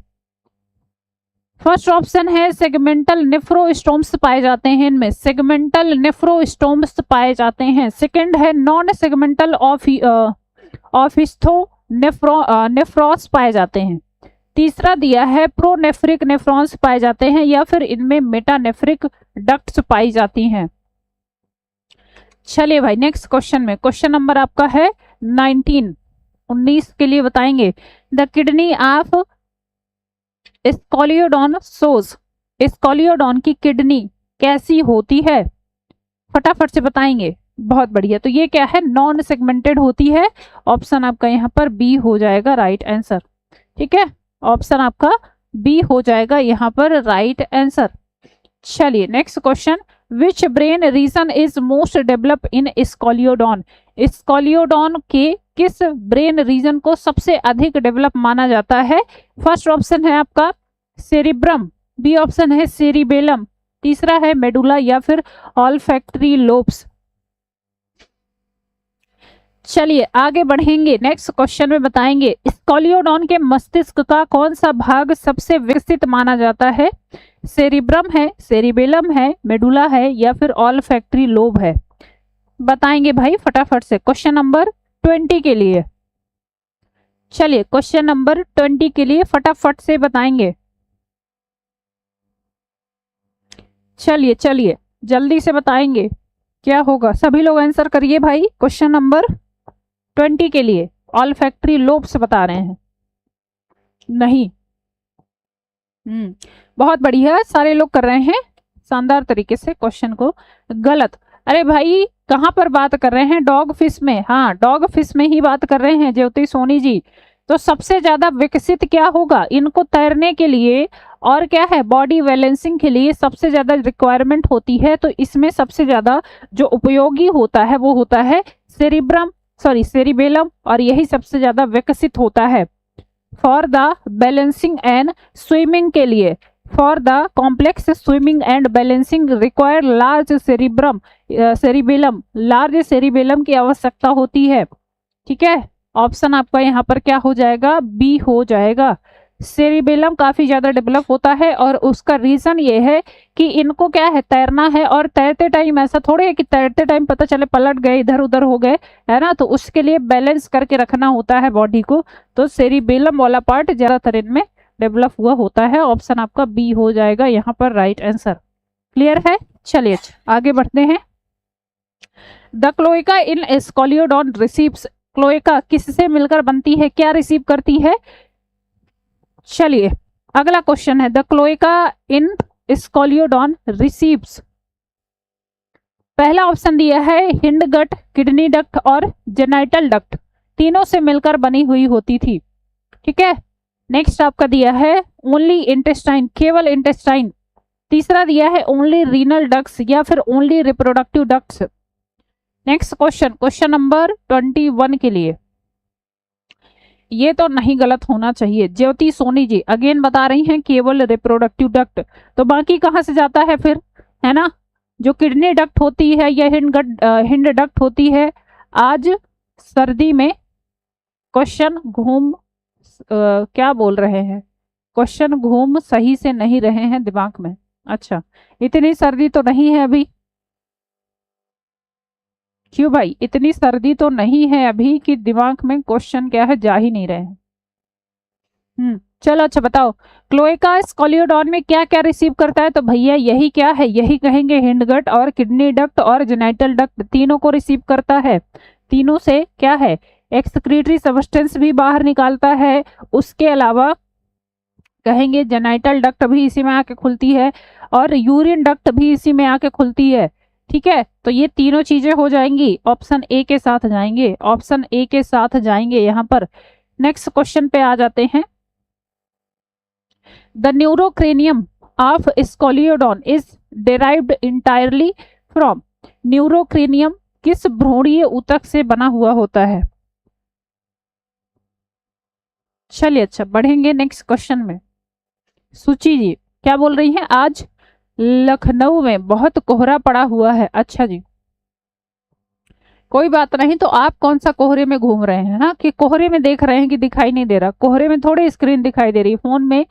फर्स्ट ऑप्शन है सेगमेंटल नेफ्रोस्टोम्स पाए जाते हैं इनमें, सेगमेंटल नेफ्रोस्टोम्स पाए जाते हैं। सेकंड है नॉन सेगमेंटल ऑफिस्थो नेफ्रॉस पाए जाते हैं। तीसरा दिया है प्रोनेफ्रिक नेफ्रॉन्स पाए जाते हैं या फिर इनमें मेटानेफ्रिक डक्ट्स पाई जाती हैं। चलिए भाई नेक्स्ट क्वेश्चन में, क्वेश्चन नंबर आपका है 19 के लिए बताएंगे। The kidney of scoliodon shows. Scoliodon की किडनी कैसी होती है? फटाफट से बताएंगे। बहुत बढ़िया, तो ये क्या है, नॉन सेगमेंटेड होती है। ऑप्शन आपका यहाँ पर बी हो जाएगा राइट आंसर। ठीक है, ऑप्शन आपका बी हो जाएगा यहाँ पर राइट आंसर। चलिए next question, which brain region is most develop in Scoliodon? Scoliodon के किस ब्रेन रीजन को सबसे अधिक डेवलप माना जाता है? फर्स्ट ऑप्शन है आपका सेरिब्रम, बी ऑप्शन है सेरिबेलम, तीसरा है मेडुला या फिर ऑल्फैक्टरी लोब्स। चलिए आगे बढ़ेंगे, नेक्स्ट क्वेश्चन में बताएंगे स्कॉलियोडॉन के मस्तिष्क का कौन सा भाग सबसे विकसित माना जाता है? सेरिब्रम है, सेरिबेलम है, मेडुला है या फिर ऑल्फैक्टरी लोब है? बताएंगे भाई फटाफट से। क्वेश्चन नंबर 20 के लिए, चलिए क्वेश्चन नंबर 20 के लिए फटाफट से बताएंगे। चलिए चलिए जल्दी से बताएंगे क्या होगा, सभी लोग आंसर करिए भाई। क्वेश्चन नंबर 20 के लिए ऑल्फैक्टरी लोब्स बता रहे हैं, नहीं। बहुत बढ़िया, सारे लोग कर रहे हैं शानदार तरीके से क्वेश्चन को। गलत, अरे भाई कहाँ पर बात कर रहे हैं? डॉग फिश में, हाँ डॉग फिश में ही बात कर रहे हैं ज्योति सोनी जी। तो सबसे ज्यादा विकसित क्या होगा? इनको तैरने के लिए और क्या है, बॉडी बैलेंसिंग के लिए सबसे ज्यादा रिक्वायरमेंट होती है। तो इसमें सबसे ज्यादा जो उपयोगी होता है वो होता है सेरिबेलम, और यही सबसे ज्यादा विकसित होता है for the balancing and swimming के लिए। For the complex swimming and balancing require large cerebellum, large cerebellum की आवश्यकता होती है। ठीक है, ऑप्शन आपका यहाँ पर क्या हो जाएगा? बी हो जाएगा। सेरिबेलम काफी ज्यादा डेवलप होता है और उसका रीजन ये है कि इनको क्या है, तैरना है। और तैरते टाइम ऐसा थोड़े है कि तैरते टाइम पता चले पलट गए, इधर उधर हो गए, है ना। तो उसके लिए बैलेंस करके रखना होता है बॉडी को। तो सेरिबेलम वाला पार्ट ज्यादातर इनमें डेवलप हुआ होता है। ऑप्शन आपका बी हो जाएगा यहाँ पर राइट आंसर। क्लियर है? चलिए आगे बढ़ते हैं। The cloaca in Scoliodon receives, cloaca किससे मिलकर बनती है, क्या रिसीव करती है? चलिए अगला क्वेश्चन है, the cloaca in Scoliodon receives, पहला ऑप्शन दिया है हिंडगट, किडनी डक्ट और जेनाइटल डक्ट, तीनों से मिलकर बनी हुई होती थी। ठीक है, नेक्स्ट आपका दिया है ओनली इंटेस्टाइन, केवल इंटेस्टाइन, तीसरा दिया है ओनली रीनल डक्ट्स या फिर only reproductive ducts. Next question, question number 21 के लिए, ये तो नहीं गलत होना चाहिए। ज्योति सोनी जी अगेन बता रही हैं केवल रिप्रोडक्टिव डक्ट, तो बाकी कहाँ से जाता है फिर, है ना? जो किडनी डक्ट होती है या हिंड डक्ट होती है। आज सर्दी में क्वेश्चन क्या बोल रहे हैं, क्वेश्चन घूम सही से नहीं रहे हैं दिमाग में। अच्छा, इतनी सर्दी तो नहीं है अभी, क्यों भाई? इतनी सर्दी तो नहीं है अभी कि दिमाग में क्वेश्चन क्या है जा ही नहीं रहे हैं। चलो अच्छा बताओ, क्लोएका स्कॉलियोडॉन में क्या क्या रिसीव करता है? तो भैया यही क्या है, यही कहेंगे हिंडगट और किडनी डक्ट और जेनाइटल डक्ट, तीनों को रिसीव करता है। तीनों से क्या है, एक्सक्रीटरी सब्सटेंस भी बाहर निकालता है। उसके अलावा कहेंगे जेनाइटल डक्ट भी इसी में आके खुलती है और यूरिन डक्ट भी इसी में आके खुलती है। ठीक है, तो ये तीनों चीजें हो जाएंगी, ऑप्शन ए के साथ जाएंगे, ऑप्शन ए के साथ जाएंगे यहाँ पर। नेक्स्ट क्वेश्चन पे आ जाते हैं। The neurocranium of scoliodon is derived entirely from, neurocranium किस भ्रूणीय ऊतक से बना हुआ होता है? चलिए अच्छा बढ़ेंगे नेक्स्ट क्वेश्चन में। सुची जी क्या बोल रही हैं, आज लखनऊ में बहुत कोहरा पड़ा हुआ है। अच्छा जी, कोई बात नहीं, तो आप कौन सा कोहरे में घूम रहे हैं? हाँ, कि कोहरे में देख रहे हैं कि दिखाई नहीं दे रहा? कोहरे में थोड़े स्क्रीन दिखाई दे रही, फोन में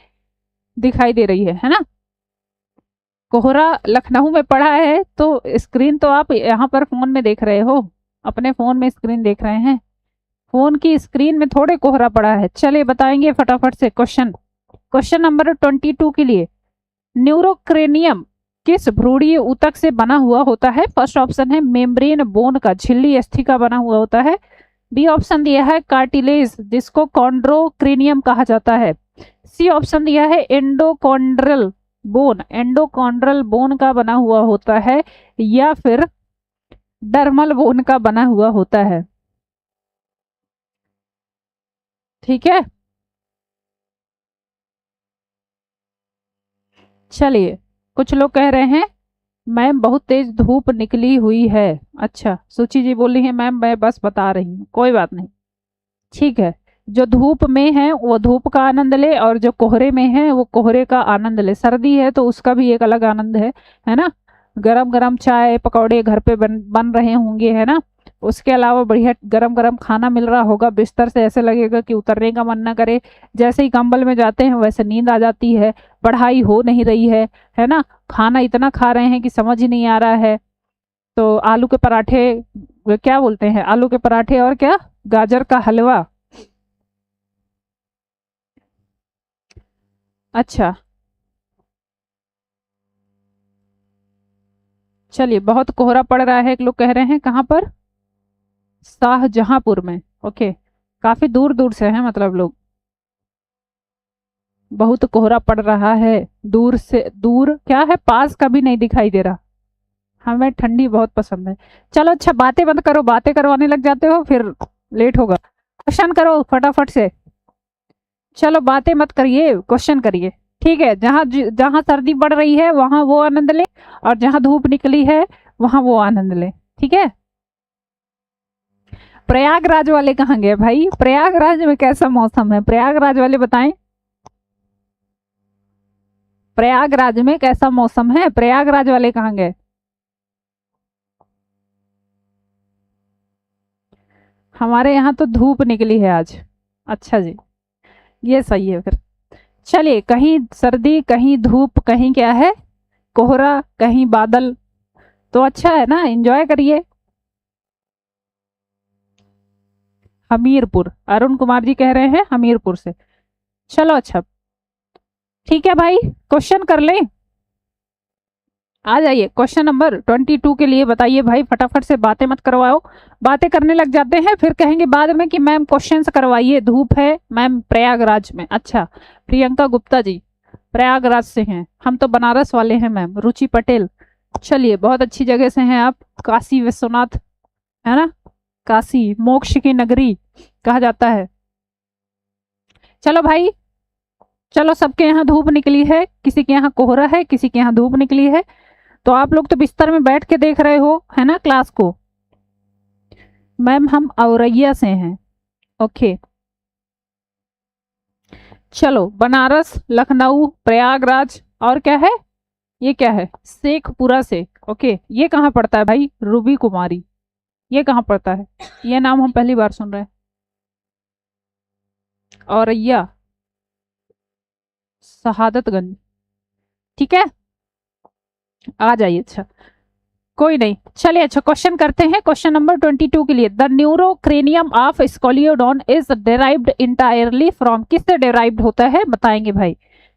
दिखाई दे रही है ना। कोहरा लखनऊ में पड़ा है तो स्क्रीन तो आप यहाँ पर फोन में देख रहे हो, अपने फोन में स्क्रीन देख रहे हैं, फोन की स्क्रीन में थोड़े कोहरा पड़ा है। चलिए बताएंगे फटाफट से क्वेश्चन। क्वेश्चन नंबर 22 के लिए, न्यूरोक्रेनियम किस भ्रूणीय ऊतक से बना हुआ होता है? फर्स्ट ऑप्शन है मेम्ब्रेन बोन का, झिल्ली अस्थि का बना हुआ होता है। बी ऑप्शन दिया है कार्टिलेज, जिसको कॉन्ड्रोक्रेनियम कहा जाता है। सी ऑप्शन दिया है एंडोकॉन्ड्रल बोन, एंडोकॉन्ड्रल बोन का बना हुआ होता है। या फिर डर्मल बोन का बना हुआ होता है। ठीक है, चलिए कुछ लोग कह रहे हैं मैम बहुत तेज धूप निकली हुई है। अच्छा, सुचि जी बोल रही है मैम मैं बस बता रही हूँ, कोई बात नहीं, ठीक है। जो धूप में है वो धूप का आनंद ले, और जो कोहरे में है वो कोहरे का आनंद ले। सर्दी है तो उसका भी एक अलग आनंद है ना। गरम गरम चाय पकौड़े घर पे बन रहे होंगे, है ना। उसके अलावा बढ़िया गरम गरम खाना मिल रहा होगा, बिस्तर से ऐसे लगेगा कि उतरने का मन ना करे। जैसे ही कंबल में जाते हैं वैसे नींद आ जाती है। पढ़ाई हो नहीं रही है ना। खाना इतना खा रहे हैं कि समझ ही नहीं आ रहा है। तो आलू के पराठे, वे क्या बोलते हैं, आलू के पराठे और क्या, गाजर का हलवा। अच्छा, चलिए बहुत कोहरा पड़ रहा है, एक लोग कह रहे हैं कहाँ पर, शाहजहांपुर में। ओके, काफी दूर दूर से हैं मतलब लोग। बहुत कोहरा पड़ रहा है, दूर से दूर क्या है, पास का भी नहीं दिखाई दे रहा। हमें ठंडी बहुत पसंद है। चलो अच्छा, बातें बंद करो, बातें करवाने लग जाते हो फिर लेट होगा। क्वेश्चन करो फटाफट से। चलो बातें मत करिए, क्वेश्चन करिए। ठीक है, जहाँ जहाँ सर्दी बढ़ रही है वहां वो आनंद ले, और जहाँ धूप निकली है वहां वो आनंद ले। ठीक है। प्रयागराज वाले कहाँ गए भाई, प्रयागराज में कैसा मौसम है, प्रयागराज वाले बताएं। प्रयागराज में कैसा मौसम है, प्रयागराज वाले कहाँ गए। हमारे यहाँ तो धूप निकली है आज। अच्छा जी, ये सही है फिर। चलिए, कहीं सर्दी कहीं धूप कहीं क्या है, कोहरा कहीं बादल, तो अच्छा है ना, एंजॉय करिए। हमीरपुर, अरुण कुमार जी कह रहे हैं हमीरपुर से। चलो अच्छा, ठीक है भाई, क्वेश्चन कर लें। आ जाइए क्वेश्चन नंबर 22 के लिए बताइए भाई, फटाफट से बातें मत करवाओ। बातें करने लग जाते हैं फिर कहेंगे बाद में कि मैम क्वेश्चन करवाइए, धूप है मैम प्रयागराज में। अच्छा, प्रियंका गुप्ता जी प्रयागराज से हैं, हम तो बनारस वाले हैं मैम। रुचि पटेल, चलिए बहुत अच्छी जगह से हैं आप, काशी विश्वनाथ, है ना, काशी मोक्ष की नगरी कहा जाता है। चलो भाई, चलो सबके यहाँ धूप निकली है, किसी के यहाँ कोहरा है, किसी के यहाँ धूप निकली है। तो आप लोग तो बिस्तर में बैठ के देख रहे हो, है ना, क्लास को। मैम हम औरैया से हैं। ओके, चलो बनारस, लखनऊ, प्रयागराज, और क्या है, ये क्या है, शेखपुरा से। ओके, ये कहाँ पड़ता है भाई, रूबी कुमारी, ये कहाँ पड़ता है, ये नाम हम पहली बार सुन रहे हैं। औरैया, शहादतगंज, ठीक है, आ जाइए। अच्छा, कोई नहीं, चलिए अच्छा क्वेश्चन करते हैं। क्वेश्चन नंबर 22 के लिए, the neurocranium of scoliodon is derived entirely from, किससे डेराइव्ड होता है बताएंगे भाई।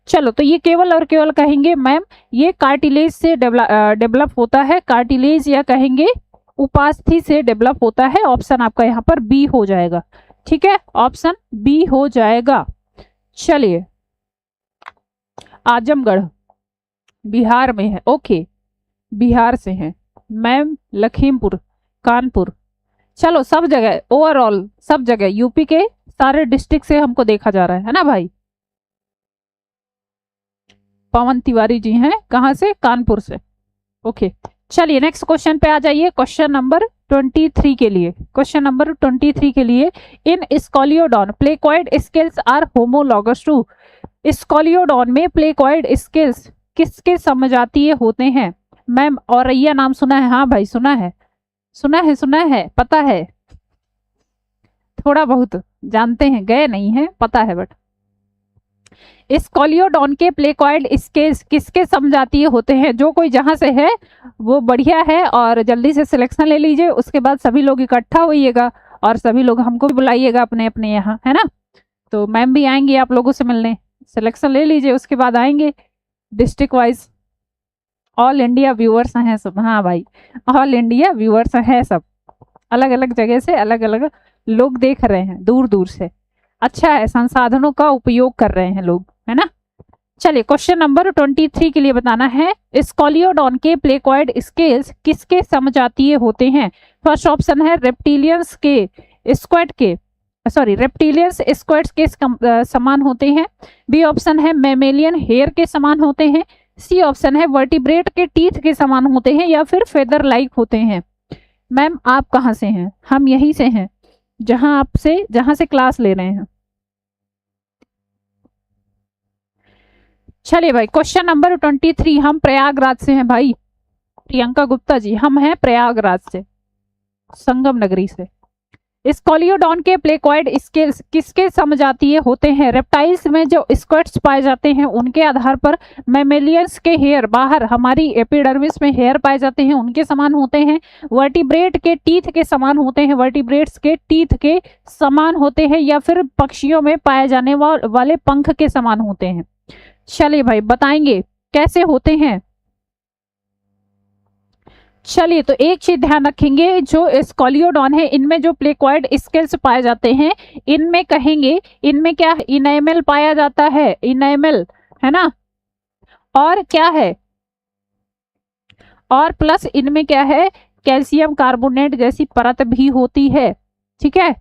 चलो, तो ये केवल और केवल कहेंगे मैम ये कार्टिलेज से डेवलप होता है, कार्टिलेज या कहेंगे उपास्थि से डेवलप होता है। ऑप्शन आपका यहाँ पर बी हो जाएगा। ठीक है, ऑप्शन बी हो जाएगा। चलिए, आजमगढ़ बिहार में है। ओके, बिहार से हैं मैम। लखीमपुर, कानपुर, चलो सब जगह, ओवरऑल सब जगह यूपी के सारे डिस्ट्रिक्ट से हमको देखा जा रहा है ना भाई। पवन तिवारी जी हैं, कहाँ से, कानपुर से। ओके, चलिए नेक्स्ट क्वेश्चन पे आ जाइए। क्वेश्चन नंबर 23 के लिए, क्वेश्चन नंबर 23 के लिए, in scoliodon placoid scales are homologous to, scoliodon में प्लेकॉइड स्केल्स किसके समजातीय होते हैं। मैम औरैया नाम सुना है, हाँ भाई सुना है, सुना है, सुना है, पता है, थोड़ा बहुत जानते हैं, गए नहीं है, पता है। बट स्कोलियोडॉन के प्लेकॉइड स्केल्स किसके समजातीय होते हैं, जो कोई जहां से है वो बढ़िया है, और जल्दी से सिलेक्शन ले लीजिए, उसके बाद सभी लोग इकट्ठा होइएगा और सभी लोग हमको भी बुलाइएगा अपने अपने यहाँ, है ना। तो मैम भी आएंगे आप लोगों से मिलने, सिलेक्शन ले लीजिए, उसके बाद आएंगे district wise. All India viewers हैं सब, हाँ भाई ऑल इंडिया व्यूअर्स हैं सब, अलग अलग जगह से अलग अलग लोग देख रहे हैं, दूर दूर से। अच्छा है, संसाधनों का उपयोग कर रहे हैं लोग, है ना। चलिए क्वेश्चन नंबर 23 के लिए बताना है, स्कॉलियोडॉन के प्लेकॉइड स्केल्स किसके समजातीय होते हैं? फर्स्ट ऑप्शन है रेप्टिलियंस के स्क्वैड के रेप्टिलियंस स्क्वैड्स के समान होते हैं। बी ऑप्शन है मेमेलियन हेयर के समान होते हैं। सी ऑप्शन है वर्टिब्रेट के टीथ के समान होते हैं, या फिर फेदर लाइक होते हैं। मैम आप कहाँ से हैं? हम यहीं से हैं जहां से क्लास ले रहे हैं। चलिए भाई क्वेश्चन नंबर 23, हम प्रयागराज से हैं भाई। प्रियंका गुप्ता जी, हम हैं प्रयागराज से, संगम नगरी से। स्कॉलियोडॉन के प्लेकॉइड स्केल्स किसके समजातीय होते हैं? रेप्टाइल्स में जो स्क्वैड्स पाए जाते हैं उनके आधार पर, मैमेलियंस के हेयर बाहर हमारी एपिडर्मिस में हेयर पाए जाते हैं उनके समान होते हैं, वर्टिब्रेट के टीथ के समान होते हैं, वर्टिब्रेट्स के टीथ के समान होते हैं, या फिर पक्षियों में पाए जाने वाले पंख के समान होते हैं। चलिए भाई बताएंगे कैसे होते हैं। चलिए तो एक चीज ध्यान रखेंगे, जो स्कॉलियोडॉन है इनमें जो प्लेकॉइड स्केल्स पाए जाते हैं, इनमें कहेंगे इनमें क्या इनेमल पाया जाता है, इनेमल है ना, और क्या है, और प्लस इनमें क्या है कैल्शियम कार्बोनेट जैसी परत भी होती है। ठीक है,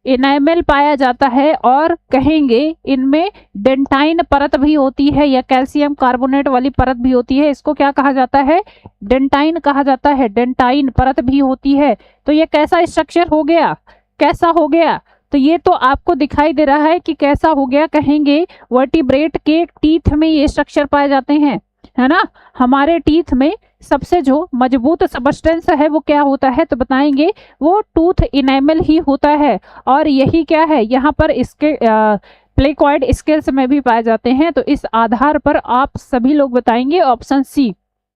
इनेमल पाया जाता है, और कहेंगे इनमें डेंटाइन परत भी होती है, या कैल्शियम कार्बोनेट वाली परत भी होती है। इसको क्या कहा जाता है? डेंटाइन कहा जाता है, डेंटाइन परत भी होती है। तो ये कैसा स्ट्रक्चर हो गया, कैसा हो गया? तो ये तो आपको दिखाई दे रहा है कि कैसा हो गया। कहेंगे वर्टिब्रेट के टीथ में ये स्ट्रक्चर पाए जाते हैं, है ना। हमारे टीथ में सबसे जो मजबूत सबस्टेंस है वो क्या होता है? तो बताएंगे वो टूथ इनेमल ही होता है, और यही क्या है यहाँ पर इसके प्लेकॉइड स्केल्स में भी पाए जाते हैं। तो इस आधार पर आप सभी लोग बताएंगे ऑप्शन सी।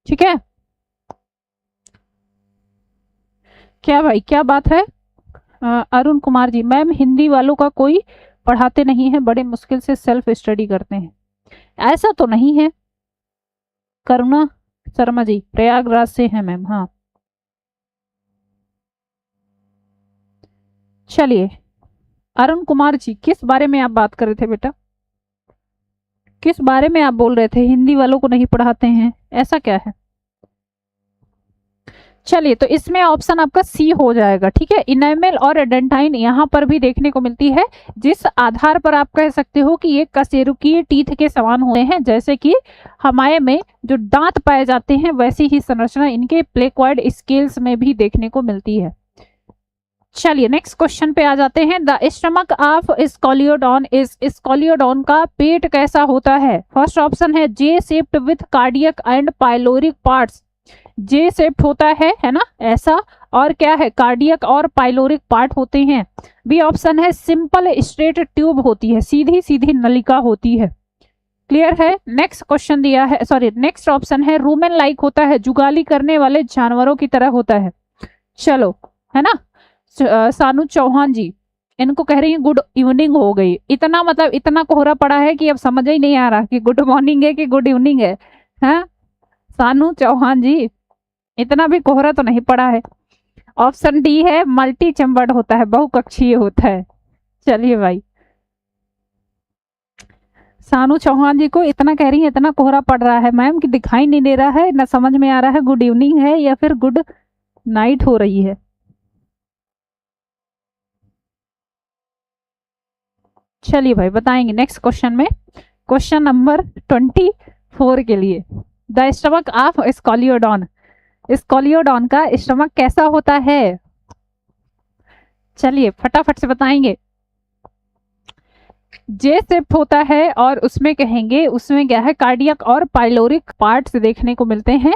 ठीक है, क्या भाई क्या बात है? अरुण कुमार जी, मैम हिंदी वालों का कोई पढ़ाते नहीं है, बड़े मुश्किल से सेल्फ स्टडी करते हैं। ऐसा तो नहीं है। करुणा शर्मा जी प्रयागराज से हैं मैम। हाँ चलिए, अरुण कुमार जी किस बारे में आप बात कर रहे थे बेटा? किस बारे में आप बोल रहे थे? हिंदी वालों को नहीं पढ़ाते हैं, ऐसा क्या है? चलिए तो इसमें ऑप्शन आपका सी हो जाएगा। ठीक है, इनेमल और डेंटाइन यहाँ पर भी देखने को मिलती है, जिस आधार पर आप कह सकते हो कि ये कशेरुकीय टीथ के समान होते हैं। जैसे कि हमारे में जो दांत पाए जाते हैं वैसी ही संरचना इनके प्लेकॉइड स्केल्स में भी देखने को मिलती है। चलिए नेक्स्ट क्वेश्चन पे आ जाते हैं। The stomach of scoliodon is, Scoliodon का पेट कैसा होता है? फर्स्ट ऑप्शन है जे shaped with cardiac and pyloric parts, J shaped होता है ना ऐसा, और क्या है कार्डियक और पाइलोरिक पार्ट होते हैं। बी ऑप्शन है सिंपल स्ट्रेट ट्यूब होती है, सीधी सीधी नलिका होती है। क्लियर है? नेक्स्ट क्वेश्चन दिया है, नेक्स्ट ऑप्शन है रूमेन लाइक होता है, जुगाली करने वाले जानवरों की तरह होता है। चलो है ना, सानू चौहान जी इनको कह रही है गुड इवनिंग हो गई। इतना मतलब इतना कोहरा पड़ा है कि अब समझ ही नहीं आ रहा कि गुड मॉर्निंग है कि गुड इवनिंग है। हाँ सानू चौहान जी, इतना भी कोहरा तो नहीं पड़ा है। ऑप्शन डी है मल्टी चैम्बर्ड होता है, बहुकक्षीय होता है। चलिए भाई, सानू चौहान जी को इतना कह रही है इतना कोहरा पड़ रहा है मैम कि दिखाई नहीं दे रहा है, ना समझ में आ रहा है गुड इवनिंग है या फिर गुड नाइट हो रही है। चलिए भाई बताएंगे नेक्स्ट क्वेश्चन में, क्वेश्चन नंबर 24 के लिए। The stomach of Scoliodon, Scoliodon का स्टमक कैसा होता है? चलिए फटाफट से बताएंगे। जे शेप्ड होता है, और उसमें कहेंगे उसमें क्या है कार्डियक और पाइलोरिक पार्ट्स देखने को मिलते हैं।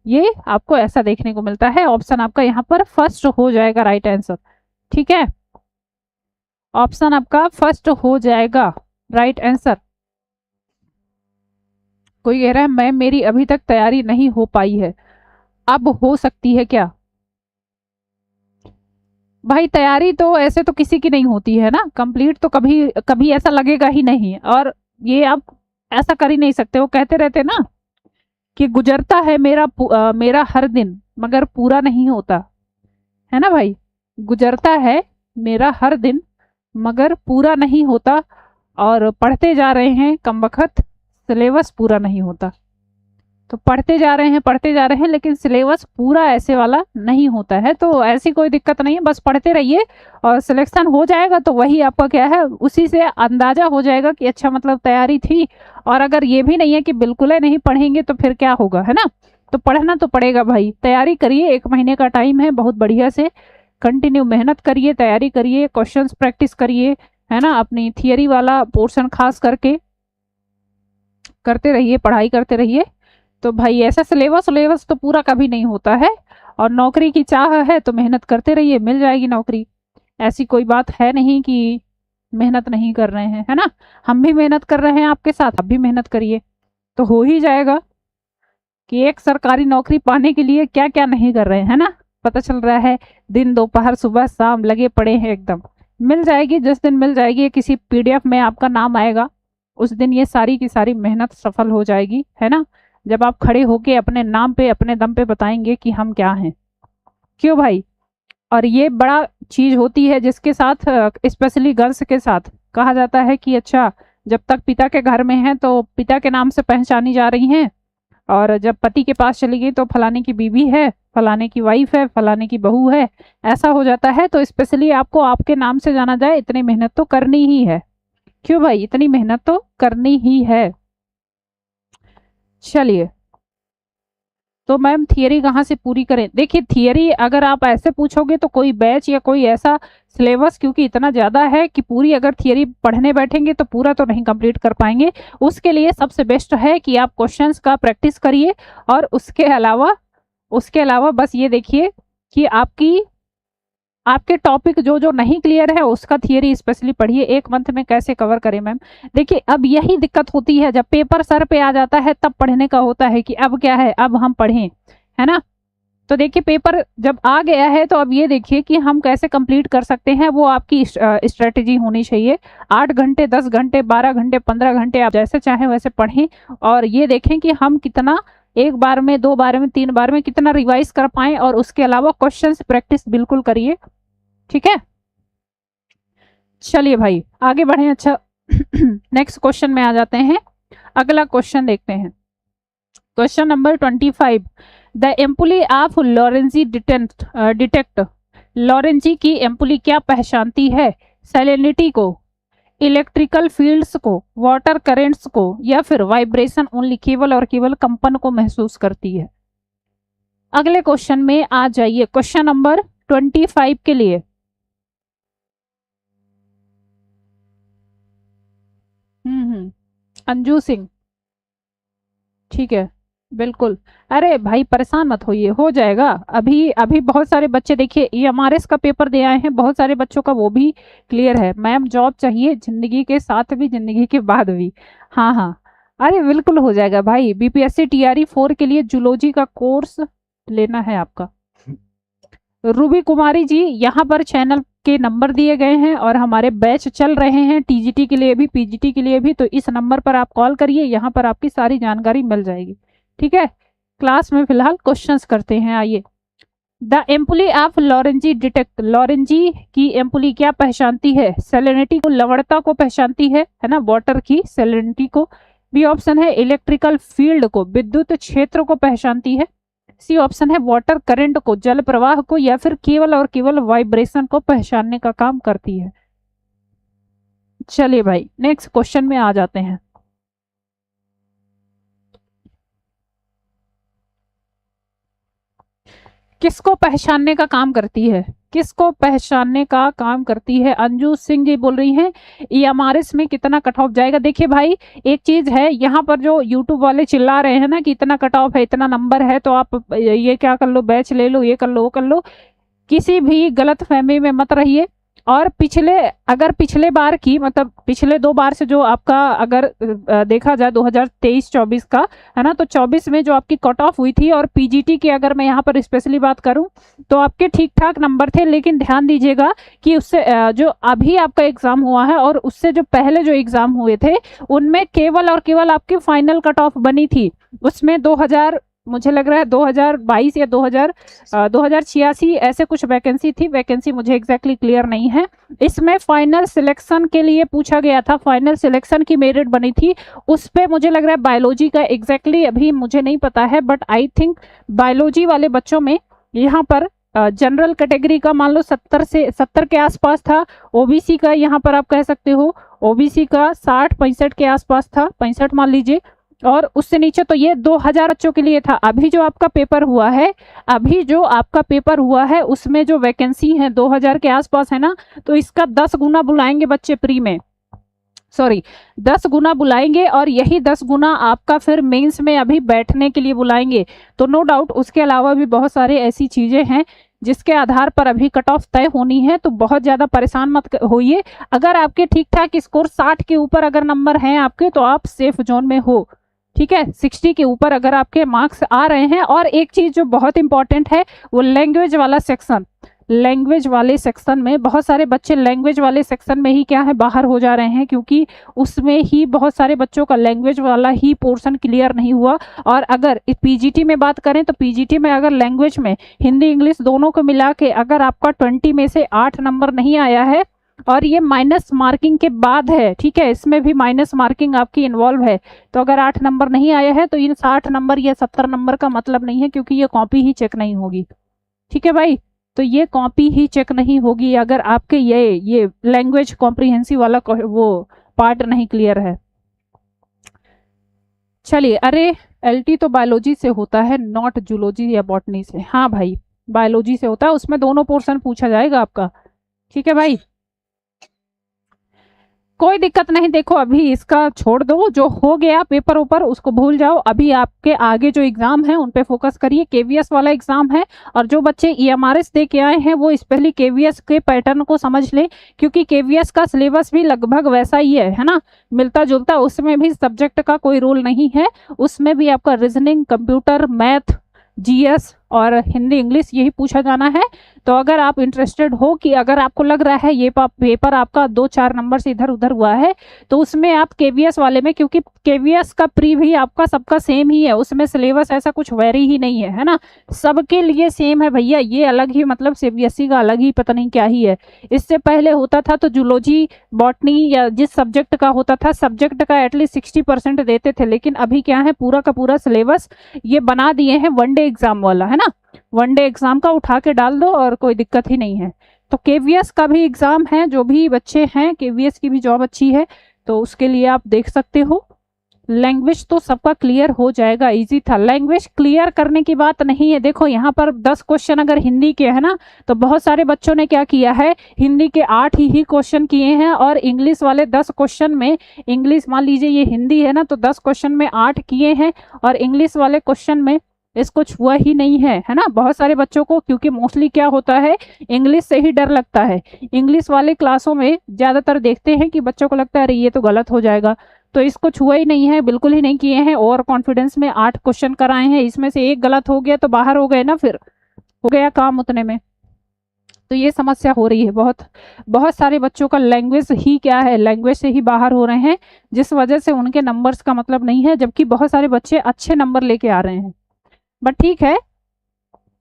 ये आपको ऐसा देखने को मिलता है। ऑप्शन आपका यहाँ पर फर्स्ट हो जाएगा राइट आंसर। ठीक है, ऑप्शन आपका फर्स्ट हो जाएगा राइट आंसर। कोई कह रहा है मैम मेरी अभी तक तैयारी नहीं हो पाई है, अब हो सकती है क्या? भाई तैयारी तो ऐसे तो किसी की नहीं होती है ना, कंप्लीट तो कभी कभी ऐसा लगेगा ही नहीं, और ये आप ऐसा कर ही नहीं सकते। वो कहते रहते ना कि गुजरता है मेरा हर दिन मगर पूरा नहीं होता, है ना भाई। गुजरता है मेरा हर दिन मगर पूरा नहीं होता, और पढ़ते जा रहे हैं कमबख्त सिलेबस पूरा नहीं होता। तो पढ़ते जा रहे हैं लेकिन सिलेबस पूरा ऐसे वाला नहीं होता है। तो ऐसी कोई दिक्कत नहीं है, बस पढ़ते रहिए और सिलेक्शन हो जाएगा तो वही आपका क्या है, उसी से अंदाजा हो जाएगा कि अच्छा मतलब तैयारी थी। और अगर ये भी नहीं है कि बिल्कुल ही नहीं पढ़ेंगे तो फिर क्या होगा, है ना। तो पढ़ना तो पड़ेगा भाई, तैयारी करिए, 1 महीने का टाइम है, बहुत बढ़िया से कंटिन्यू मेहनत करिए, तैयारी करिए, क्वेश्चंस प्रैक्टिस करिए, है ना। अपनी थियरी वाला पोर्शन खास करके करते रहिए, पढ़ाई करते रहिए। तो भाई ऐसा सिलेबस तो पूरा कभी नहीं होता है। और नौकरी की चाह है तो मेहनत करते रहिए, मिल जाएगी नौकरी। ऐसी कोई बात है नहीं कि मेहनत नहीं कर रहे हैं, है ना। हम भी मेहनत कर रहे हैं आपके साथ, आप भी मेहनत करिए तो हो ही जाएगा। कि एक सरकारी नौकरी पाने के लिए क्या क्या नहीं कर रहे हैं, है ना। पता चल रहा है दिन दोपहर सुबह शाम लगे पड़े हैं एकदम। मिल जाएगी, जिस दिन मिल जाएगी, किसी पीडीएफ में आपका नाम आएगा, उस दिन ये सारी की सारी मेहनत सफल हो जाएगी, है ना। जब आप खड़े होके अपने नाम पे अपने दम पे बताएंगे कि हम क्या हैं, क्यों भाई। और ये बड़ा चीज होती है जिसके साथ, स्पेशली गर्ल्स के साथ कहा जाता है कि अच्छा जब तक पिता के घर में हैं तो पिता के नाम से पहचानी जा रही हैं, और जब पति के पास चली गई तो फलाने की बीवी है, फलाने की वाइफ है, फलाने की बहू है, ऐसा हो जाता है। तो स्पेशली आपको आपके नाम से जाना जाए, इतनी मेहनत तो करनी ही है। क्यों भाई, इतनी मेहनत तो करनी ही है। चलिए, तो मैम थियरी कहाँ से पूरी करें। देखिए थियरी अगर आप ऐसे पूछोगे तो कोई बैच या कोई ऐसा सिलेबस, क्योंकि इतना ज़्यादा है कि पूरी अगर थियरी पढ़ने बैठेंगे तो पूरा तो नहीं कंप्लीट कर पाएंगे। उसके लिए सबसे बेस्ट है कि आप क्वेश्चंस का प्रैक्टिस करिए, और उसके अलावा बस ये देखिए कि आपके टॉपिक जो जो नहीं क्लियर है उसका थियरी स्पेशली पढ़िए। 1 मंथ में कैसे कवर करें मैम। देखिए अब यही दिक्कत होती है, जब पेपर सर पे आ जाता है तब पढ़ने का होता है कि अब क्या है, अब हम पढ़ें, है ना। तो देखिए पेपर जब आ गया है तो अब ये देखिए कि हम कैसे कंप्लीट कर सकते हैं, वो आपकी स्ट्रेटेजी होनी चाहिए। 8 घंटे, 10 घंटे, 12 घंटे, 15 घंटे, आप जैसे चाहें वैसे पढ़ें, और ये देखें कि हम कितना 1 बार में, 2 बार में, 3 बार में कितना रिवाइज कर पाएं। और उसके अलावा क्वेश्चन प्रैक्टिस बिल्कुल करिए, ठीक है। चलिए भाई आगे बढ़े। अच्छा नेक्स्ट क्वेश्चन में आ जाते हैं। अगला क्वेश्चन देखते हैं, question number 25। The ampullae of Lorenzini detect, Lorenzini की एम्पुली क्या पहचानती है, सैलिनिटी को, इलेक्ट्रिकल फील्ड्स को, वाटर करेंट्स को, या फिर वाइब्रेशन ओनली, केवल और केवल कंपन को महसूस करती है। अगले क्वेश्चन में आ जाइए, क्वेश्चन नंबर 25 के लिए। अंजू सिंह, ठीक है, बिल्कुल। अरे भाई परेशान मत होइए, हो जाएगा। अभी अभी बहुत सारे बच्चे देखिए EMRS का पेपर दे आए हैं, बहुत सारे बच्चों का वो भी क्लियर है। मैम जॉब चाहिए जिंदगी के साथ भी, जिंदगी के बाद भी। हाँ हाँ, अरे बिल्कुल हो जाएगा भाई। BPSC TRE 4 के लिए जूलॉजी का कोर्स लेना है आपका। रूबी कुमारी जी, यहाँ पर चैनल के नंबर दिए गए हैं और हमारे बैच चल रहे हैं TGT के लिए भी, PGT के लिए भी। तो इस नंबर पर आप कॉल करिए, यहाँ पर आपकी सारी जानकारी मिल जाएगी, ठीक है। क्लास में फिलहाल क्वेश्चंस करते हैं, आइए। The ampullae of Lorenzini detect, Lorenzini की एम्पुली क्या पहचानती है, सैलिनिटी को, लवणता को पहचानती है ना, वाटर की सैलिनिटी को। बी ऑप्शन है इलेक्ट्रिकल फील्ड को, विद्युत क्षेत्र को पहचानती है। सी ऑप्शन है वाटर करंट को, जल प्रवाह को, या फिर केवल और केवल वाइब्रेशन को पहचानने का काम करती है। चलिए भाई नेक्स्ट क्वेश्चन में आ जाते हैं। किसको पहचानने का काम करती है, किसको पहचानने का काम करती है। अंजू सिंह जी बोल रही हैं EMRS में कितना कट ऑफ जाएगा। देखिए भाई एक चीज है, यहाँ पर जो यूट्यूब वाले चिल्ला रहे हैं ना कि इतना कट ऑफ है, इतना नंबर है, तो आप ये क्या कर लो, बैच ले लो, ये कर लो, वो कर लो, किसी भी गलत फहमी में मत रहिए। और पिछले बार की, मतलब पिछले 2 बार से जो आपका अगर देखा जाए 2023-24 का, है ना, तो 24 में जो आपकी कट ऑफ हुई थी, और PGT की अगर मैं यहाँ पर स्पेशली बात करूँ तो आपके ठीक ठाक नंबर थे। लेकिन ध्यान दीजिएगा कि उससे जो अभी आपका एग्जाम हुआ है और उससे जो पहले जो एग्जाम हुए थे उनमें केवल और केवल आपकी फाइनल कट ऑफ बनी थी, उसमें मुझे लग रहा है 2022 या 2086 ऐसे कुछ वैकेंसी थी, वैकेंसी मुझे एग्जैक्टली क्लियर नहीं है। इसमें फाइनल सिलेक्शन के लिए पूछा गया था, फाइनल सिलेक्शन की मेरिट बनी थी, उस पे मुझे लग रहा है बायोलॉजी का एग्जैक्टली अभी मुझे नहीं पता है, बट आई थिंक बायोलॉजी वाले बच्चों में यहाँ पर जनरल कैटेगरी का मान लो 70 के आसपास था, ओबीसी का यहाँ पर आप कह सकते हो ओबीसी का 60-65 के आसपास था, 65 मान लीजिए, और उससे नीचे तो ये 2000 बच्चों के लिए था। अभी जो आपका पेपर हुआ है उसमें जो वैकेंसी है 2000 के आसपास है ना, तो इसका 10 गुना बुलाएंगे बच्चे प्री में, सॉरी 10 गुना बुलाएंगे, और यही 10 गुना आपका फिर मेंस में अभी बैठने के लिए बुलाएंगे। तो नो डाउट उसके अलावा भी बहुत सारे ऐसी चीजें हैं जिसके आधार पर अभी कट ऑफ तय होनी है, तो बहुत ज्यादा परेशान मत होइए। अगर आपके ठीक ठाक स्कोर 60 के ऊपर अगर नंबर हैं आपके, तो आप सेफ जोन में हो, ठीक है। 60 के ऊपर अगर आपके मार्क्स आ रहे हैं, और एक चीज जो बहुत इंपॉर्टेंट है वो लैंग्वेज वाला सेक्शन, लैंग्वेज वाले सेक्शन में बहुत सारे बच्चे लैंग्वेज वाले सेक्शन में ही क्या है बाहर हो जा रहे हैं, क्योंकि उसमें ही बहुत सारे बच्चों का लैंग्वेज वाला ही पोर्शन क्लियर नहीं हुआ। और अगर पीजीटी में बात करें तो पीजीटी में अगर लैंग्वेज में हिंदी इंग्लिश दोनों को मिला के अगर आपका 20 में से 8 नंबर नहीं आया है, और ये माइनस मार्किंग के बाद है, ठीक है, इसमें भी माइनस मार्किंग आपकी इन्वॉल्व है, तो अगर 8 नंबर नहीं आया है तो इन 60 नंबर या 70 नंबर का मतलब नहीं है, क्योंकि ये कॉपी ही चेक नहीं होगी, ठीक है भाई। तो ये कॉपी ही चेक नहीं होगी अगर आपके ये लैंग्वेज कॉम्प्रिहेंसिव वाला वो पार्ट नहीं क्लियर है। चलिए, अरे एलटी तो बायोलॉजी से होता है, नॉट जूलॉजी या बॉटनी से। हाँ भाई, बायोलॉजी से होता है, उसमें दोनों पोर्शन पूछा जाएगा आपका, ठीक है भाई, कोई दिक्कत नहीं। देखो अभी इसका छोड़ दो, जो हो गया पेपर ऊपर उसको भूल जाओ, अभी आपके आगे जो एग्जाम है उन पे फोकस करिए। केवीएस वाला एग्जाम है, और जो बच्चे ईएमआरएस दे के आए हैं वो स्पेशली केवीएस के पैटर्न को समझ लें, क्योंकि केवीएस का सिलेबस भी लगभग वैसा ही है ना, मिलता जुलता। उसमें भी सब्जेक्ट का कोई रोल नहीं है, उसमें भी आपका रीजनिंग, कंप्यूटर, मैथ, जीएस और हिंदी इंग्लिश यही पूछा जाना है। तो अगर आप इंटरेस्टेड हो कि अगर आपको लग रहा है ये पेपर आपका 2-4 नंबर से इधर उधर हुआ है, तो उसमें आप केवीएस वाले में, क्योंकि केवीएस का प्री भी आपका सबका सेम ही है, उसमें सिलेबस ऐसा कुछ वेरी ही नहीं है ना, सबके लिए सेम है भैया। ये अलग ही मतलब सीबीएसई का अलग ही पता नहीं क्या ही है। इससे पहले होता था तो जूलॉजी, बॉटनी या जिस सब्जेक्ट का होता था, सब्जेक्ट का एटलीस्ट 60% देते थे, लेकिन अभी क्या है पूरा का पूरा सिलेबस ये बना दिए हैं वनडे एग्जाम वाला, है ना, वनडे एग्जाम का उठा के डाल दो और कोई दिक्कत ही नहीं है। तो केवीएस का भी एग्जाम है, जो भी बच्चे हैं केवीएस की भी जॉब अच्छी है, तो उसके लिए आप देख सकते हो। लैंग्वेज तो सबका क्लियर हो जाएगा, इजी था। लैंग्वेज क्लियर करने की बात नहीं है, देखो यहाँ पर 10 क्वेश्चन अगर हिंदी के है ना, तो बहुत सारे बच्चों ने क्या किया है, हिंदी के 8 ही क्वेश्चन किए हैं, और इंग्लिश वाले 10 क्वेश्चन में, इंग्लिश मान लीजिए ये हिंदी है ना, तो 10 क्वेश्चन में 8 किए हैं, और इंग्लिश वाले क्वेश्चन में इसको छुआ ही नहीं है ना। बहुत सारे बच्चों को, क्योंकि मोस्टली क्या होता है इंग्लिश से ही डर लगता है, इंग्लिश वाले क्लासों में ज्यादातर देखते हैं कि बच्चों को लगता है अरे ये तो गलत हो जाएगा, तो इसको छुआ ही नहीं है, बिल्कुल ही नहीं किए हैं। ओवर कॉन्फिडेंस में 8 क्वेश्चन कराए हैं, इसमें से एक गलत हो गया तो बाहर हो गए ना, फिर हो गया काम उतने में। तो ये समस्या हो रही है, बहुत सारे बच्चों का लैंग्वेज ही क्या है, लैंग्वेज से ही बाहर हो रहे हैं, जिस वजह से उनके नंबर्स का मतलब नहीं है, जबकि बहुत सारे बच्चे अच्छे नंबर लेके आ रहे हैं। बट ठीक है,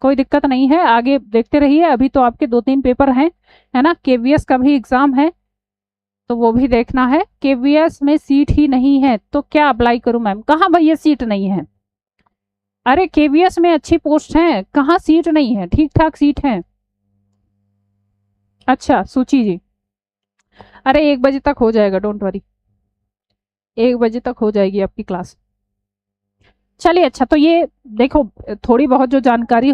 कोई दिक्कत नहीं है, आगे देखते रहिए। अभी तो आपके 2-3 पेपर हैं, है ना, केवीएस का भी एग्जाम है, तो वो भी देखना है। केवीएस में सीट ही नहीं है तो क्या अप्लाई करूं मैम? कहाँ भैया सीट नहीं है? अरे केवीएस में अच्छी पोस्ट है, कहाँ सीट नहीं है, ठीक ठाक सीट है। अच्छा सूची जी, अरे 1 बजे तक हो जाएगा, डोंट वरी, 1 बजे तक हो जाएगी आपकी क्लास। चलिए अच्छा, तो ये देखो थोड़ी बहुत जो जानकारी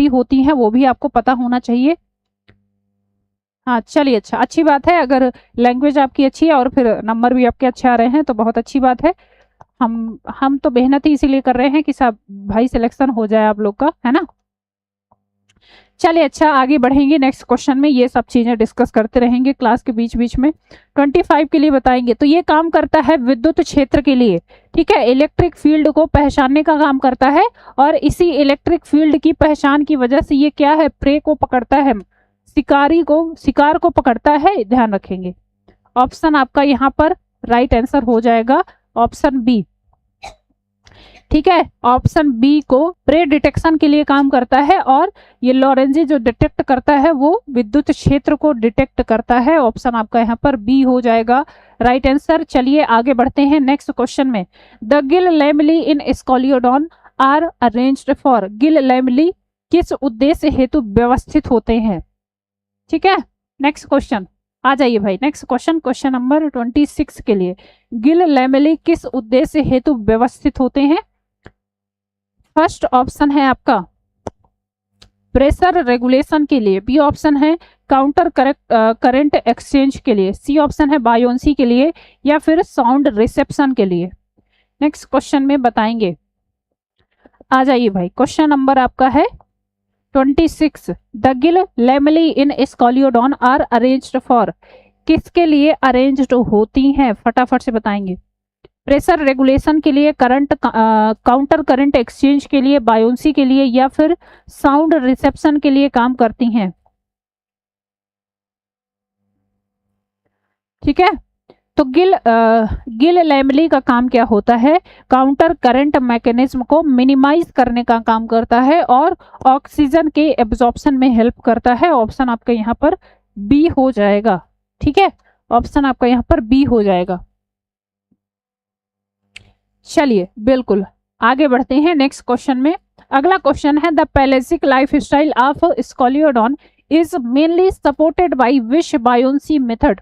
होती है वो भी आपको पता होना चाहिए। हाँ चलिए अच्छा, अच्छी बात है, अगर लैंग्वेज आपकी अच्छी है और फिर नंबर भी आपके अच्छे आ रहे हैं तो बहुत अच्छी बात है। हम तो मेहनत ही इसीलिए कर रहे हैं कि सब भाई सिलेक्शन हो जाए आप लोग का, है ना। चलिए अच्छा, आगे बढ़ेंगे नेक्स्ट क्वेश्चन में, ये सब चीजें डिस्कस करते रहेंगे क्लास के बीच बीच में। 25 के लिए बताएंगे, तो ये काम करता है विद्युत क्षेत्र के लिए, ठीक है, इलेक्ट्रिक फील्ड को पहचानने का काम करता है, और इसी इलेक्ट्रिक फील्ड की पहचान की वजह से ये क्या है, प्रे को पकड़ता है, शिकार को पकड़ता है, ध्यान रखेंगे। ऑप्शन आपका यहाँ पर राइट आंसर हो जाएगा ऑप्शन बी। ठीक है, ऑप्शन बी को प्रे डिटेक्शन के लिए काम करता है, और ये लोरेंजी जो डिटेक्ट करता है वो विद्युत क्षेत्र को डिटेक्ट करता है। ऑप्शन आपका यहाँ पर बी हो जाएगा राइट आंसर। चलिए आगे बढ़ते हैं नेक्स्ट क्वेश्चन में। The gill lamellae in Scoliodon are arranged for, gill lamellae किस उद्देश्य हेतु व्यवस्थित होते हैं। ठीक है, नेक्स्ट क्वेश्चन आ जाइए भाई, नेक्स्ट क्वेश्चन, क्वेश्चन नंबर 26 के लिए। गिल लैमेली किस उद्देश्य हेतु व्यवस्थित होते हैं। फर्स्ट ऑप्शन है आपका प्रेशर रेगुलेशन के लिए, बी ऑप्शन है काउंटर करंट एक्सचेंज के लिए, सी ऑप्शन है बायोंसी के लिए, या फिर साउंड रिसेप्शन के लिए। नेक्स्ट क्वेश्चन में बताएंगे। आ जाइए भाई, क्वेश्चन नंबर आपका है 26। The gill lamellae in Scoliodon are arranged for, किसके लिए अरेंज्ड होती हैं, फटाफट से बताएंगे। प्रेशर रेगुलेशन के लिए, करंट काउंटर करंट एक्सचेंज के लिए, बायोंसी के लिए, या फिर साउंड रिसेप्शन के लिए काम करती हैं। ठीक है, तो गिल लैमेली का काम क्या होता है, काउंटर करंट मैकेनिज्म को मिनिमाइज करने का काम करता है और ऑक्सीजन के एब्जॉर्प्शन में हेल्प करता है। ऑप्शन आपका यहाँ पर बी हो जाएगा। ठीक है, ऑप्शन आपका यहाँ पर बी हो जाएगा। चलिए बिल्कुल आगे बढ़ते हैं नेक्स्ट क्वेश्चन में। अगला क्वेश्चन है the pelagic life style of scoliodon is mainly supported by which buoyancy method.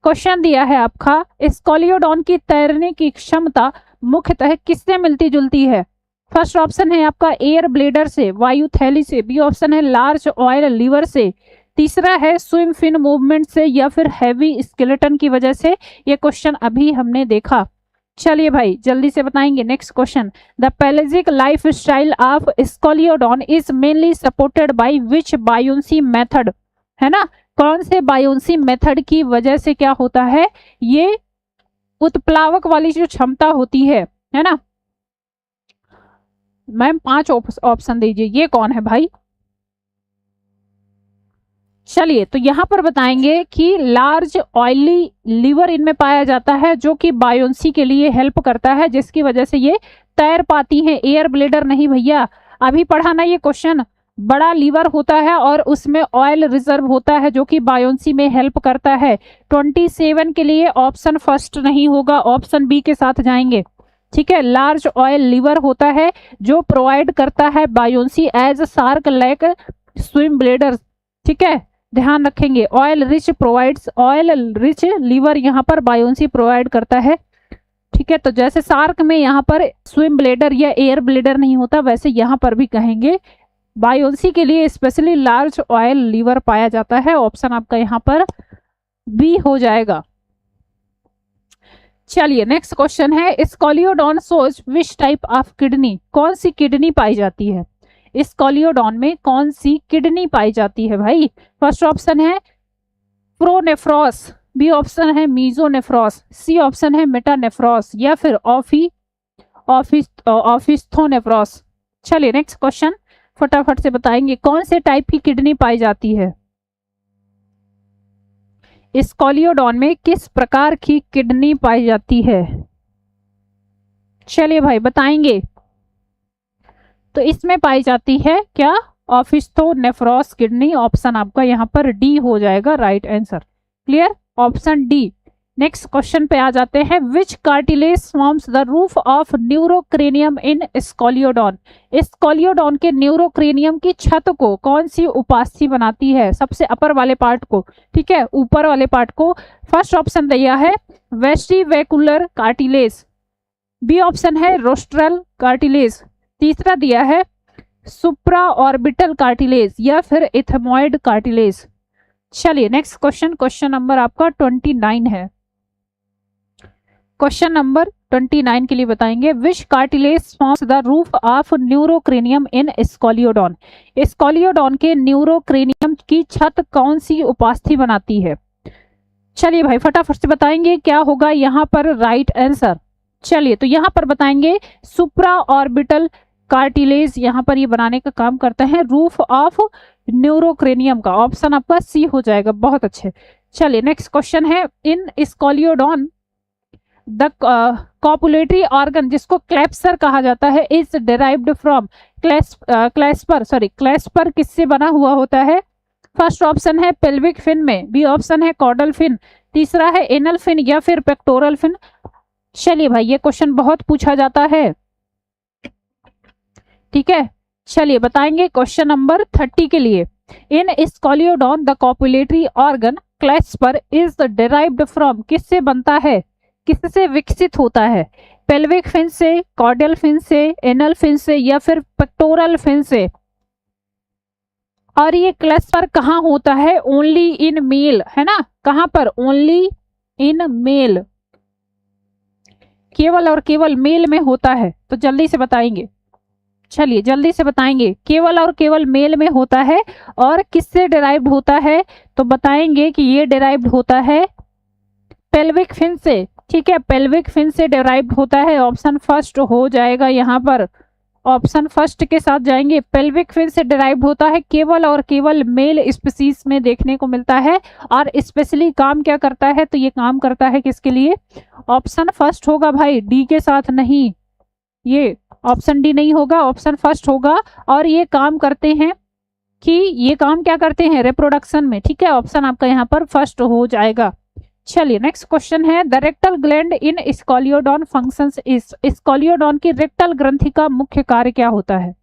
Question दिया है आपका, स्कॉलियोडॉन की तैरने की क्षमता मुख्यतः किससे मिलती जुलती है। फर्स्ट ऑप्शन है आपका एयर ब्लेडर से, वायु थैली से, बी ऑप्शन है लार्ज ऑयल लीवर से, तीसरा है स्विम फिन मूवमेंट से, या फिर हैवी स्केलेटन की वजह से। ये क्वेश्चन अभी हमने देखा। चलिए भाई जल्दी से बताएंगे next question. The pelagic life style of scoliodon is mainly supported by which buoyancy method, है ना, कौन से बायोंसी मेथड की वजह से क्या होता है, ये उत्प्लावक वाली जो क्षमता होती है ना। मैम 5 ऑप्शन दीजिए, ये कौन है भाई। चलिए तो यहां पर बताएंगे कि लार्ज ऑयली लीवर इनमें पाया जाता है जो कि बायोंसी के लिए हेल्प करता है, जिसकी वजह से ये तैर पाती हैं। एयर ब्लेडर नहीं भैया, अभी पढ़ा ना ये क्वेश्चन। बड़ा लीवर होता है और उसमें ऑयल रिजर्व होता है जो कि बायोंसी में हेल्प करता है। 27 के लिए ऑप्शन फर्स्ट नहीं होगा, ऑप्शन बी के साथ जाएंगे। ठीक है, लार्ज ऑयल लीवर होता है जो प्रोवाइड करता है buoyancy as shark like swim bladder. ठीक है, ध्यान रखेंगे, oil rich provides, oil rich liver यहाँ पर बायोंसी प्रोवाइड करता है। ठीक है, तो जैसे शार्क में यहाँ पर स्विम ब्लेडर या एयर ब्लेडर नहीं होता, वैसे यहाँ पर भी कहेंगे बायोंसी के लिए स्पेशली लार्ज ऑयल लीवर पाया जाता है। ऑप्शन आपका यहाँ पर बी हो जाएगा। चलिए नेक्स्ट क्वेश्चन है Scoliodon shows which type of kidney, कौन सी किडनी पाई जाती है। स्कॉलियोडॉन में कौन सी किडनी पाई जाती है भाई। फर्स्ट ऑप्शन है प्रोनेफ्रॉस, बी ऑप्शन है मीजोनेफ्रॉस, सी ऑप्शन है मेटानेफ्रॉस, या फिर ऑफिस्थोनेफ्रॉस। चलिए नेक्स्ट क्वेश्चन फटाफट से बताएंगे, कौन से टाइप की किडनी पाई जाती है। स्कॉलियोडॉन में किस प्रकार की किडनी पाई जाती है। चलिए भाई बताएंगे। तो इसमें पाई जाती है क्या, ऑफिस्थोनेफ्रॉस किडनी। ऑप्शन आपका यहाँ पर डी हो जाएगा right answer. Clear, option D. Next question पे आ जाते हैं। Which cartilage forms the roof of neurocranium in Scoliodon. Scoliodon के न्यूरोक्रेनियम की छत को कौन सी उपास्थि बनाती है, सबसे अपर वाले पार्ट को। ठीक है, ऊपर वाले पार्ट को। फर्स्ट ऑप्शन दिया है वेस्टिवेकुलर कार्टिलेज, बी ऑप्शन है रोस्ट्रल कार्टिलेज, तीसरा दिया है सुप्रा ऑर्बिटल कार्टिलेज, या फिर एथमॉइड कार्टिलेज। चलिए नेक्स्ट क्वेश्चन, क्वेश्चन नंबर आपका 29 है। क्वेश्चन नंबर 29 के लिए बताएंगे which cartilage forms the roof of neurocranium in Scoliodon. Scoliodon के न्यूरोक्रेनियम की छत कौन सी उपास्थि बनाती है। चलिए भाई फटाफट से बताएंगे क्या होगा यहाँ पर राइट आंसर। चलिए तो यहाँ पर बताएंगे सुप्रा ऑर्बिटल कार्टिलेज यहाँ पर ये बनाने का काम करता है रूफ ऑफ न्यूरोक्रेनियम का। ऑप्शन आपका सी हो जाएगा, बहुत अच्छे। चलिए नेक्स्ट क्वेश्चन है इन स्कॉलियोडॉन द कॉपुलेटरी ऑर्गन जिसको क्लेप्सर कहा जाता है इज डिराइव्ड फ्रॉम क्लेस्पर किससे बना हुआ होता है? फर्स्ट ऑप्शन है पेल्विक फिन में, बी ऑप्शन है कॉर्डल फिन, तीसरा है एनल फिन या फिर पेक्टोरल फिन। चलिए भाई ये क्वेश्चन बहुत पूछा जाता है, ठीक है। चलिए बताएंगे क्वेश्चन नंबर 30 के लिए। In scoliodon the copulatory organ clasper is derived from किससे बनता है, किससे विकसित होता है? पेल्विक फिन से, कॉर्डियल फिन से, एनल फिन से या फिर पेक्टोरल फिन से। और ये क्लेस्पर कहाँ होता है? ओनली इन मेल, है ना, कहां पर? ओनली इन मेल, केवल और केवल मेल में होता है। तो जल्दी से बताएंगे, चलिए जल्दी से बताएंगे। केवल और केवल मेल में होता है और किससे डिराइव्ड होता है? तो बताएंगे कि ये डिराइव्ड होता है पेल्विक फिन से, ठीक है, पेल्विक फिन से डिराइव्ड होता है। ऑप्शन फर्स्ट हो जाएगा यहाँ पर, ऑप्शन फर्स्ट के साथ जाएंगे। पेल्विक फिन से डिराइव्ड होता है, केवल और केवल मेल स्पीसीज में देखने को मिलता है। और स्पेशली काम क्या करता है? तो ये काम करता है किसके लिए? ऑप्शन फर्स्ट होगा भाई, डी के साथ नहीं, ये ऑप्शन डी नहीं होगा, ऑप्शन फर्स्ट होगा। और ये काम करते हैं कि ये काम क्या करते हैं? रिप्रोडक्शन में, ठीक है। ऑप्शन आपका यहाँ पर फर्स्ट हो जाएगा। चलिए नेक्स्ट क्वेश्चन है, the rectal gland in scoliodon functions is, scoliodon की रेक्टल ग्रंथि का मुख्य कार्य क्या होता है?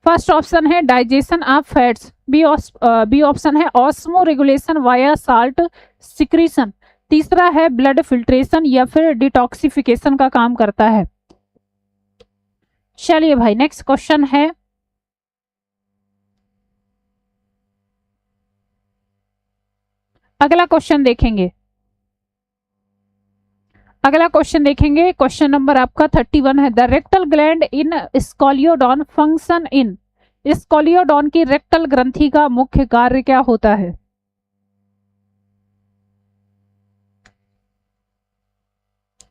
फर्स्ट ऑप्शन है digestion of fats, B option है osmo regulation via salt secretion, तीसरा है ब्लड फिल्ट्रेशन या फिर डिटॉक्सिफिकेशन का काम करता है। चलिए भाई नेक्स्ट क्वेश्चन है, अगला क्वेश्चन देखेंगे, अगला क्वेश्चन देखेंगे। क्वेश्चन नंबर आपका 31 है, the rectal gland in scoliodon function in, scoliodon की रेक्टल ग्रंथि का मुख्य कार्य क्या होता है?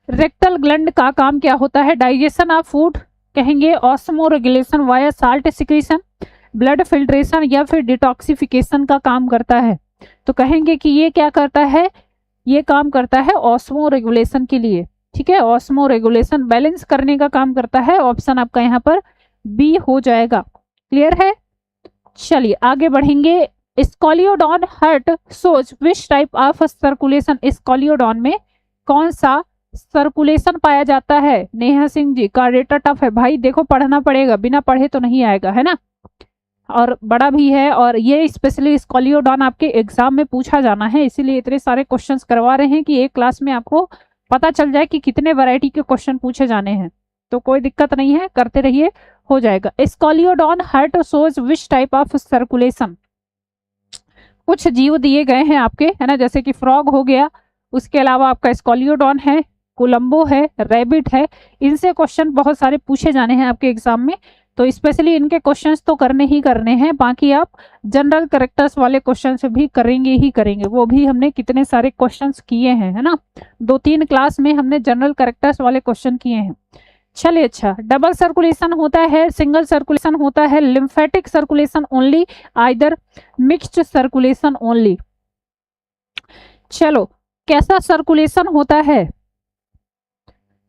रेक्टल ग्लैंड का काम क्या होता है? डाइजेशन ऑफ फूड कहेंगे, osmo regulation via salt secretion, blood filtration या फिर डिटॉक्सिफिकेशन का काम करता है। तो कहेंगे कि ये क्या करता है? ये काम करता है ऑस्मो रेगुलेशन के लिए, ठीक है, ऑस्मो रेगुलेशन बैलेंस करने का काम करता है। ऑप्शन आपका यहाँ पर बी हो जाएगा। क्लियर है? चलिए आगे बढ़ेंगे। Scoliodon heart shows which type of circulation, scoliodon में कौन सा सर्कुलेशन पाया जाता है? नेहा सिंह जी का डेटा टफ है भाई, देखो पढ़ना पड़ेगा, बिना पढ़े तो नहीं आएगा, है ना, और बड़ा भी है। और ये स्पेशली स्कोलियोडॉन आपके एग्जाम में पूछा जाना है, इसीलिए इतने सारे क्वेश्चंस करवा रहे हैं कि एक क्लास में आपको पता चल जाए कि कितने वैरायटी के क्वेश्चन पूछे जाने हैं। तो कोई दिक्कत नहीं है, करते रहिए, हो जाएगा। Scoliodon heart shows which type of circulation, कुछ जीव दिए गए हैं आपके, है ना, जैसे कि फ्रॉग हो गया, उसके अलावा आपका स्कोलियोडॉन है, कोलंबो है, रैबिट है। इनसे क्वेश्चन बहुत सारे पूछे जाने हैं आपके एग्जाम में, तो स्पेशली इनके क्वेश्चंस तो करने ही करने हैं। बाकी आप जनरल कैरेक्टर्स वाले क्वेश्चंस भी करेंगे ही करेंगे, वो भी हमने कितने सारे क्वेश्चंस किए हैं, है ना, 2-3 क्लास में हमने जनरल कैरेक्टर्स वाले क्वेश्चन किए हैं। चलिए अच्छा, डबल सर्कुलेशन होता है, सिंगल सर्कुलेशन होता है, lymphatic circulation only, either mixed circulation only. चलो कैसा सर्कुलेशन होता है?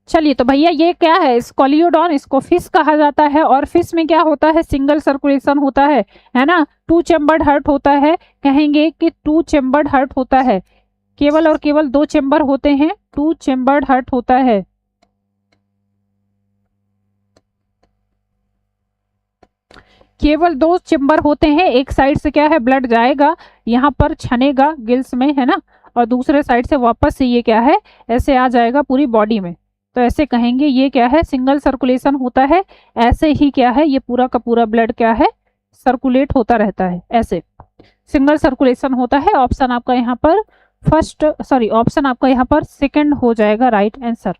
चलिए तो भैया ये क्या है? स्कोलियोडॉन, इसको फिश कहा जाता है, और फिश में क्या होता है? सिंगल सर्कुलेशन होता है ना, 2 चेम्बर्ड हार्ट होता है। कहेंगे कि 2 चेम्बर्ड हार्ट होता है, केवल और केवल 2 चेम्बर होते हैं, 2 चेम्बर्ड हार्ट होता है। केवल 2 चेम्बर होते हैं, एक साइड से क्या है, ब्लड जाएगा, यहाँ पर छनेगा गिल्स में, है ना, और दूसरे साइड से वापस से ये क्या है, ऐसे आ जाएगा पूरी बॉडी में। तो ऐसे कहेंगे ये क्या है? सिंगल सर्कुलेशन होता है। ऐसे ही क्या है, ये पूरा का पूरा ब्लड क्या है, सर्कुलेट होता रहता है, ऐसे सिंगल सर्कुलेशन होता है। ऑप्शन आपका यहाँ पर फर्स्ट, सॉरी ऑप्शन आपका यहाँ पर सेकंड हो जाएगा राइट आंसर।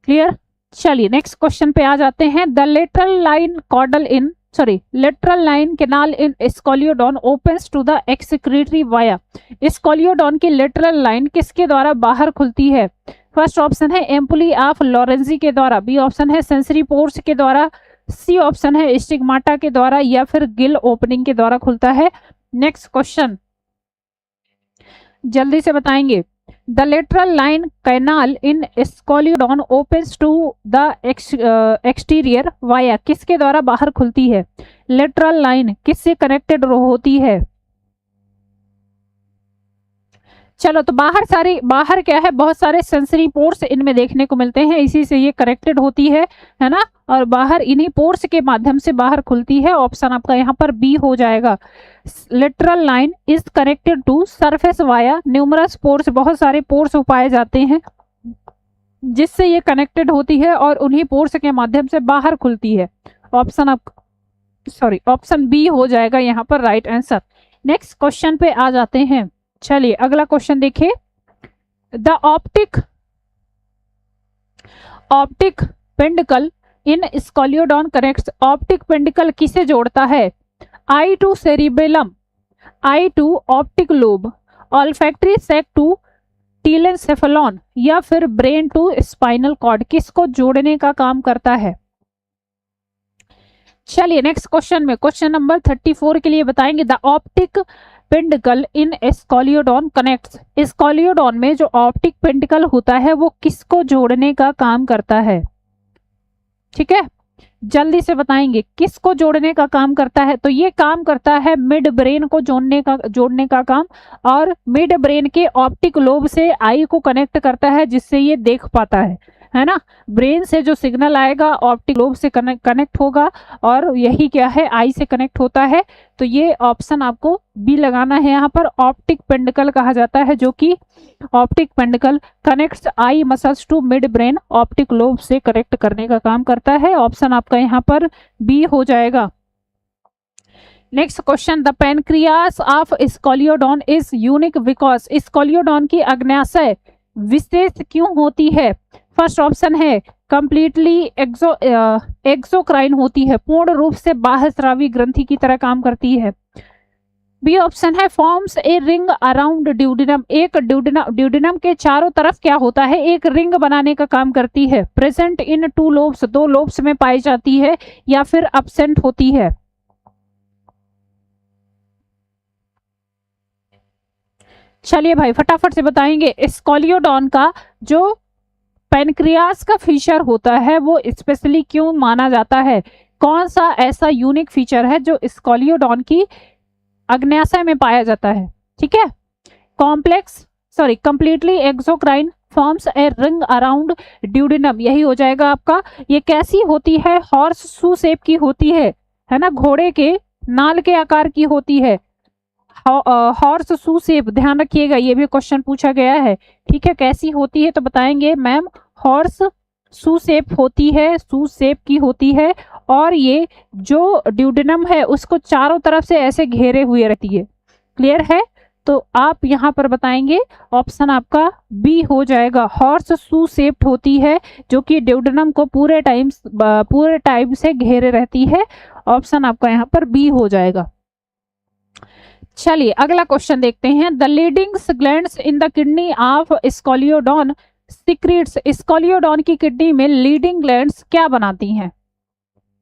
क्लियर? चलिए नेक्स्ट क्वेश्चन पे आ जाते हैं। The lateral line caudal in, sorry lateral line canal in scoliodon opens to the excretory via, scoliodon की लेटरल लाइन किसके द्वारा बाहर खुलती है? फर्स्ट ऑप्शन है एम्पुली ऑफ लॉरेंजी के द्वारा, बी ऑप्शन है सेंसरी पोर्स के द्वारा, सी ऑप्शन है स्टिग्माटा के द्वारा या फिर गिल ओपनिंग के द्वारा खुलता है। नेक्स्ट क्वेश्चन जल्दी से बताएंगे। The lateral line canal in scoliodon opens to the exterior via, किसके द्वारा बाहर खुलती है? लेटरल लाइन किससे कनेक्टेड होती है? चलो, तो बाहर क्या है, बहुत सारे सेंसरी पोर्स इनमें देखने को मिलते हैं, इसी से ये कनेक्टेड होती है ना, और बाहर इन्हीं पोर्स के माध्यम से बाहर खुलती है। ऑप्शन आपका यहाँ पर बी हो जाएगा। Lateral line is connected to surface via numerous pores, बहुत सारे पोर्स पाए जाते हैं जिससे ये कनेक्टेड होती है और उन्हीं पोर्स के माध्यम से बाहर खुलती है। ऑप्शन बी हो जाएगा यहाँ पर राइट आंसर। नेक्स्ट क्वेश्चन पे आ जाते हैं। चलिए अगला क्वेश्चन देखिए। The optic peduncle in scoliodon connects, optic peduncle किसे जोड़ता है? Eye to cerebellum, eye to optic lobe, olfactory sac to telencephalon, या फिर ब्रेन टू स्पाइनल कॉर्ड, किसको जोड़ने का काम करता है? चलिए नेक्स्ट क्वेश्चन में, क्वेश्चन नंबर 34 के लिए बताएंगे। The optic peduncle in scoliodon connects, Scoliodon में जो ऑप्टिक पेंडिकल होता है वो किसको जोड़ने का काम करता है? ठीक है, जल्दी से बताएंगे किसको जोड़ने का काम करता है। तो ये काम करता है मिड ब्रेन को जोड़ने का काम, और मिड ब्रेन के ऑप्टिक लोब से आई को कनेक्ट करता है जिससे ये देख पाता है ना। ब्रेन से जो सिग्नल आएगा ऑप्टिक लोब से कनेक्ट होगा, और यही क्या है, आई से कनेक्ट होता है। तो ये ऑप्शन आपको बी लगाना है, यहाँ पर ऑप्टिक पेंडिकल कहा जाता है, जो कि optic peduncle connects eye muscles to mid brain, optic lobe से कनेक्ट करने का काम करता है। ऑप्शन आपका यहाँ पर बी हो जाएगा। Next question, the pancreas of scoliodon is unique because, scoliodon की अग्न्याशय विशेष क्यों होती है? फर्स्ट ऑप्शन है कंप्लीटली एक्सोक्राइन होती है, पूर्ण रूप से बाह्यस्रावी ग्रंथि की तरह काम करती है। बी ऑप्शन है forms a ring around duodenum, एक ड्यूडिनम के चारों तरफ क्या होता है, एक रिंग बनाने का काम करती है। प्रेजेंट इन टू लोब्स, दो लोब्स में पाई जाती है, या फिर अब्सेंट होती है। चलिए भाई फटाफट से बताएंगे। स्कोलियोडॉन का जो पैनक्रियास का फीचर होता है वो स्पेशली क्यों माना जाता है? कौन सा ऐसा यूनिक फीचर है जो स्कोलियोडॉन की अग्न्याशय में पाया जाता है? ठीक है, completely exocrine, forms a ring around duodenum, यही हो जाएगा आपका। ये कैसी होती है? हॉर्स शू शेप की होती है ना, घोड़े के नाल के आकार की होती है। हॉर्स शू शेप, ध्यान रखिएगा, ये भी क्वेश्चन पूछा गया है। ठीक है, कैसी होती है तो बताएंगे मैम, हॉर्स शू शेप होती है, शू शेप की होती है, और ये जो ड्यूडेनम है उसको चारों तरफ से ऐसे घेरे हुए रहती है। क्लियर है? तो आप यहाँ पर बताएंगे ऑप्शन आपका बी हो जाएगा, हॉर्स शू शेप्ड होती है जो कि ड्यूडेनम को पूरे टाइम से घेरे रहती है। ऑप्शन आपका यहाँ पर बी हो जाएगा। चलिए अगला क्वेश्चन देखते हैं। The Leydig glands in the kidney of scoliodon secretes, scoliodon की किडनी में लीडिंग ग्लैंड्स क्या बनाती हैं?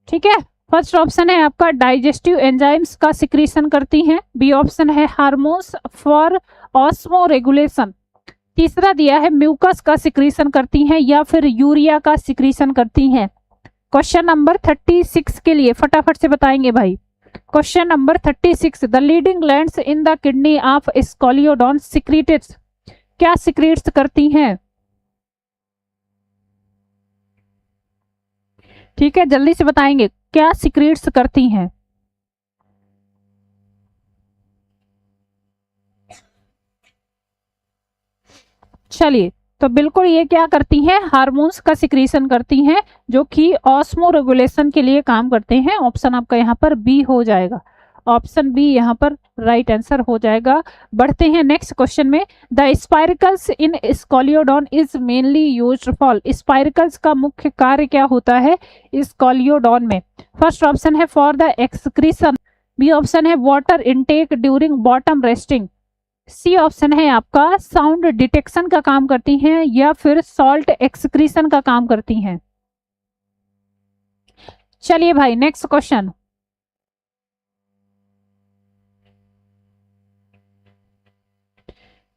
ठीक है, फर्स्ट ऑप्शन है आपका डाइजेस्टिव एंजाइम्स का सिक्रीशन करती हैं। बी ऑप्शन है हार्मोन्स फॉर ऑस्मो रेगुलेशन। तीसरा दिया है म्यूकस का सिक्रीशन करती हैं, या फिर यूरिया का सिक्रीशन करती हैं। क्वेश्चन नंबर 36 के लिए फटाफट से बताएंगे भाई। Question number 36, the Leydig glands in the kidney of scoliodon secreted, क्या सिक्रीट्स करती हैं? ठीक है, जल्दी से बताएंगे क्या सिक्रीट्स करती हैं। चलिए, तो बिल्कुल ये क्या करती हैं, हार्मोन्स का सिक्रीशन करती हैं जो कि ऑस्मो रेगुलेशन के लिए काम करते हैं। ऑप्शन आपका यहाँ पर बी हो जाएगा। ऑप्शन बी यहाँ पर राइट आंसर हो जाएगा। बढ़ते हैं नेक्स्ट क्वेश्चन में। The spiracles in scoliodon is mainly used for, स्पाइरकल्स का मुख्य कार्य क्या होता है स्कोलियोडॉन में? फर्स्ट ऑप्शन है for the excretion, B option है water intake during bottom resting, C option है आपका साउंड डिटेक्शन का काम करती हैं, या फिर सॉल्ट एक्सक्रीशन का काम करती हैं। चलिए भाई नेक्स्ट क्वेश्चन।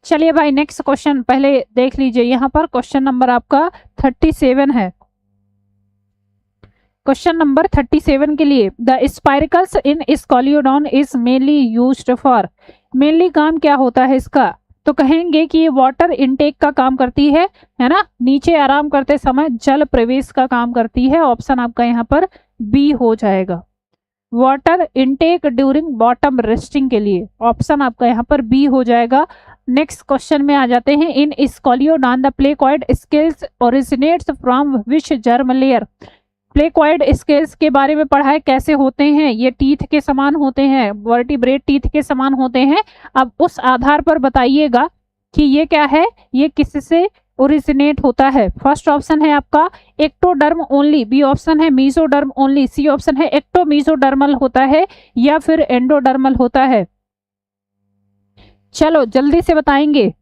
चलिए भाई नेक्स्ट क्वेश्चन पहले देख लीजिए, यहाँ पर क्वेश्चन नंबर आपका 37 है। क्वेश्चन नंबर 37 के लिए the spiracles in scoliodon is mainly used for, mainly काम क्या होता है इसका, तो कहेंगे कि ये वाटर इनटेक का काम करती है ना, नीचे आराम करते समय जल प्रवेश का काम करती है। ऑप्शन आपका यहाँ पर बी हो जाएगा, water intake during bottom resting के लिए ऑप्शन आपका यहाँ पर बी हो जाएगा। नेक्स्ट क्वेश्चन में आ जाते हैं, in scoliodon the placoid scales originates from which germ layer, placoid scales के बारे में पढ़ा है, कैसे होते हैं, ये टीथ के समान होते हैं, वर्टिब्रेट टीथ के समान होते हैं। अब उस आधार पर बताइएगा कि ये क्या है, ये किससे ओरिजिनेट होता है। फर्स्ट ऑप्शन है आपका एक्टोडर्म ओनली, बी ऑप्शन है मीजोडर्म ओनली, सी ऑप्शन है एक्टोमीजोडर्मल होता है, या फिर एंडोडर्मल होता है। चलो जल्दी से बताएंगे।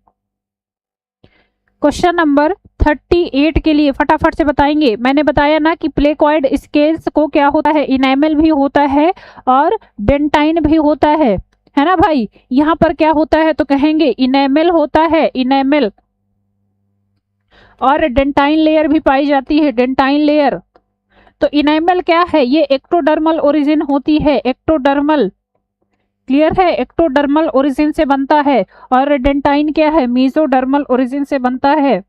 क्वेश्चन नंबर 38 के लिए फटाफट से बताएंगे। मैंने बताया ना कि प्लेकॉइड स्केल्स को क्या होता है, इनेमल भी होता है और डेंटाइन भी होता है ना भाई। यहाँ पर क्या होता है तो कहेंगे इनेमल होता है, इनेमल, और डेंटाइन लेयर भी पाई जाती है, डेंटाइन लेयर। तो इनेमल क्या है, ये एक्टोडर्मल ओरिजिन होती है, एक्टोडर्मल, क्लियर है, एक्टोडर्मल ओरिजिन से बनता है। और डेंटाइन क्या है, मीजोडर्मल ओरिजिन से बनता है।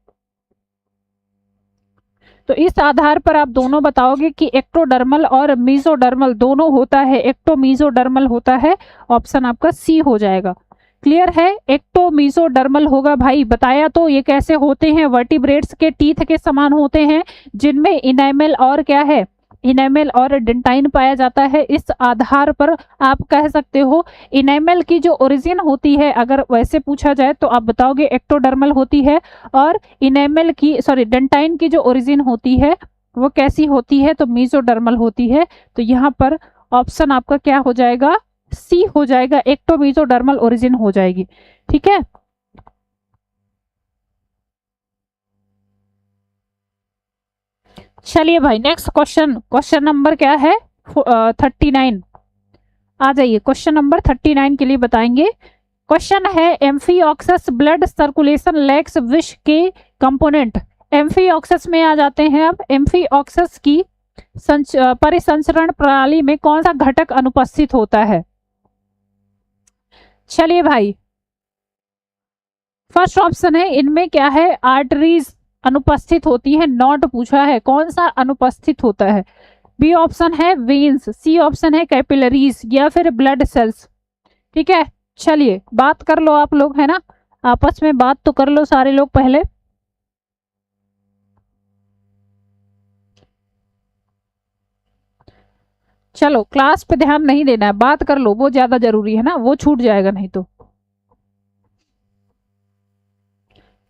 तो इस आधार पर आप दोनों बताओगे कि एक्टोडर्मल और मीजोडर्मल दोनों होता है, एक्टोमीजोडर्मल होता है, ऑप्शन आपका सी हो जाएगा। क्लियर है, एक्टोमीजोडर्मल होगा भाई। बताया तो ये कैसे होते हैं, वर्टिब्रेट्स के टीथ के समान होते हैं, जिनमें इनेमल और क्या है, इनेमल और डेंटाइन पाया जाता है। इस आधार पर आप कह सकते हो इनेमल की जो ओरिजिन होती है, अगर वैसे पूछा जाए तो आप बताओगे एक्टोडर्मल होती है, और इनेमल की डेंटाइन की जो ओरिजिन होती है वो कैसी होती है, तो मीजोडर्मल होती है। तो यहाँ पर ऑप्शन आपका क्या हो जाएगा, सी हो जाएगा, एक्टोमीजोडर्मल ओरिजिन हो जाएगी। ठीक है, चलिए भाई नेक्स्ट क्वेश्चन, क्वेश्चन नंबर क्या है 39, आ जाइए क्वेश्चन नंबर 39 के लिए बताएंगे। क्वेश्चन है एम्फीऑक्सस ब्लड सर्कुलेशन लैक्स विच के कंपोनेंट, एम्फीऑक्सस में आ जाते हैं। अब एम्फीऑक्सस की परिसंचरण प्रणाली में कौन सा घटक अनुपस्थित होता है। चलिए भाई फर्स्ट ऑप्शन है, इनमें क्या है, आर्टरीज अनुपस्थित होती है, नॉट पूछा है, कौन सा अनुपस्थित होता है। बी ऑप्शन है वेन्स, सी ऑप्शन है कैपिलरीज, या फिर ब्लड सेल्स। ठीक है, चलिए बात कर लो आप लोग, है ना, आपस में बात तो कर लो सारे लोग पहले। चलो क्लास पे ध्यान नहीं देना है, बात कर लो, वो ज्यादा जरूरी है ना, वो छूट जाएगा नहीं तो।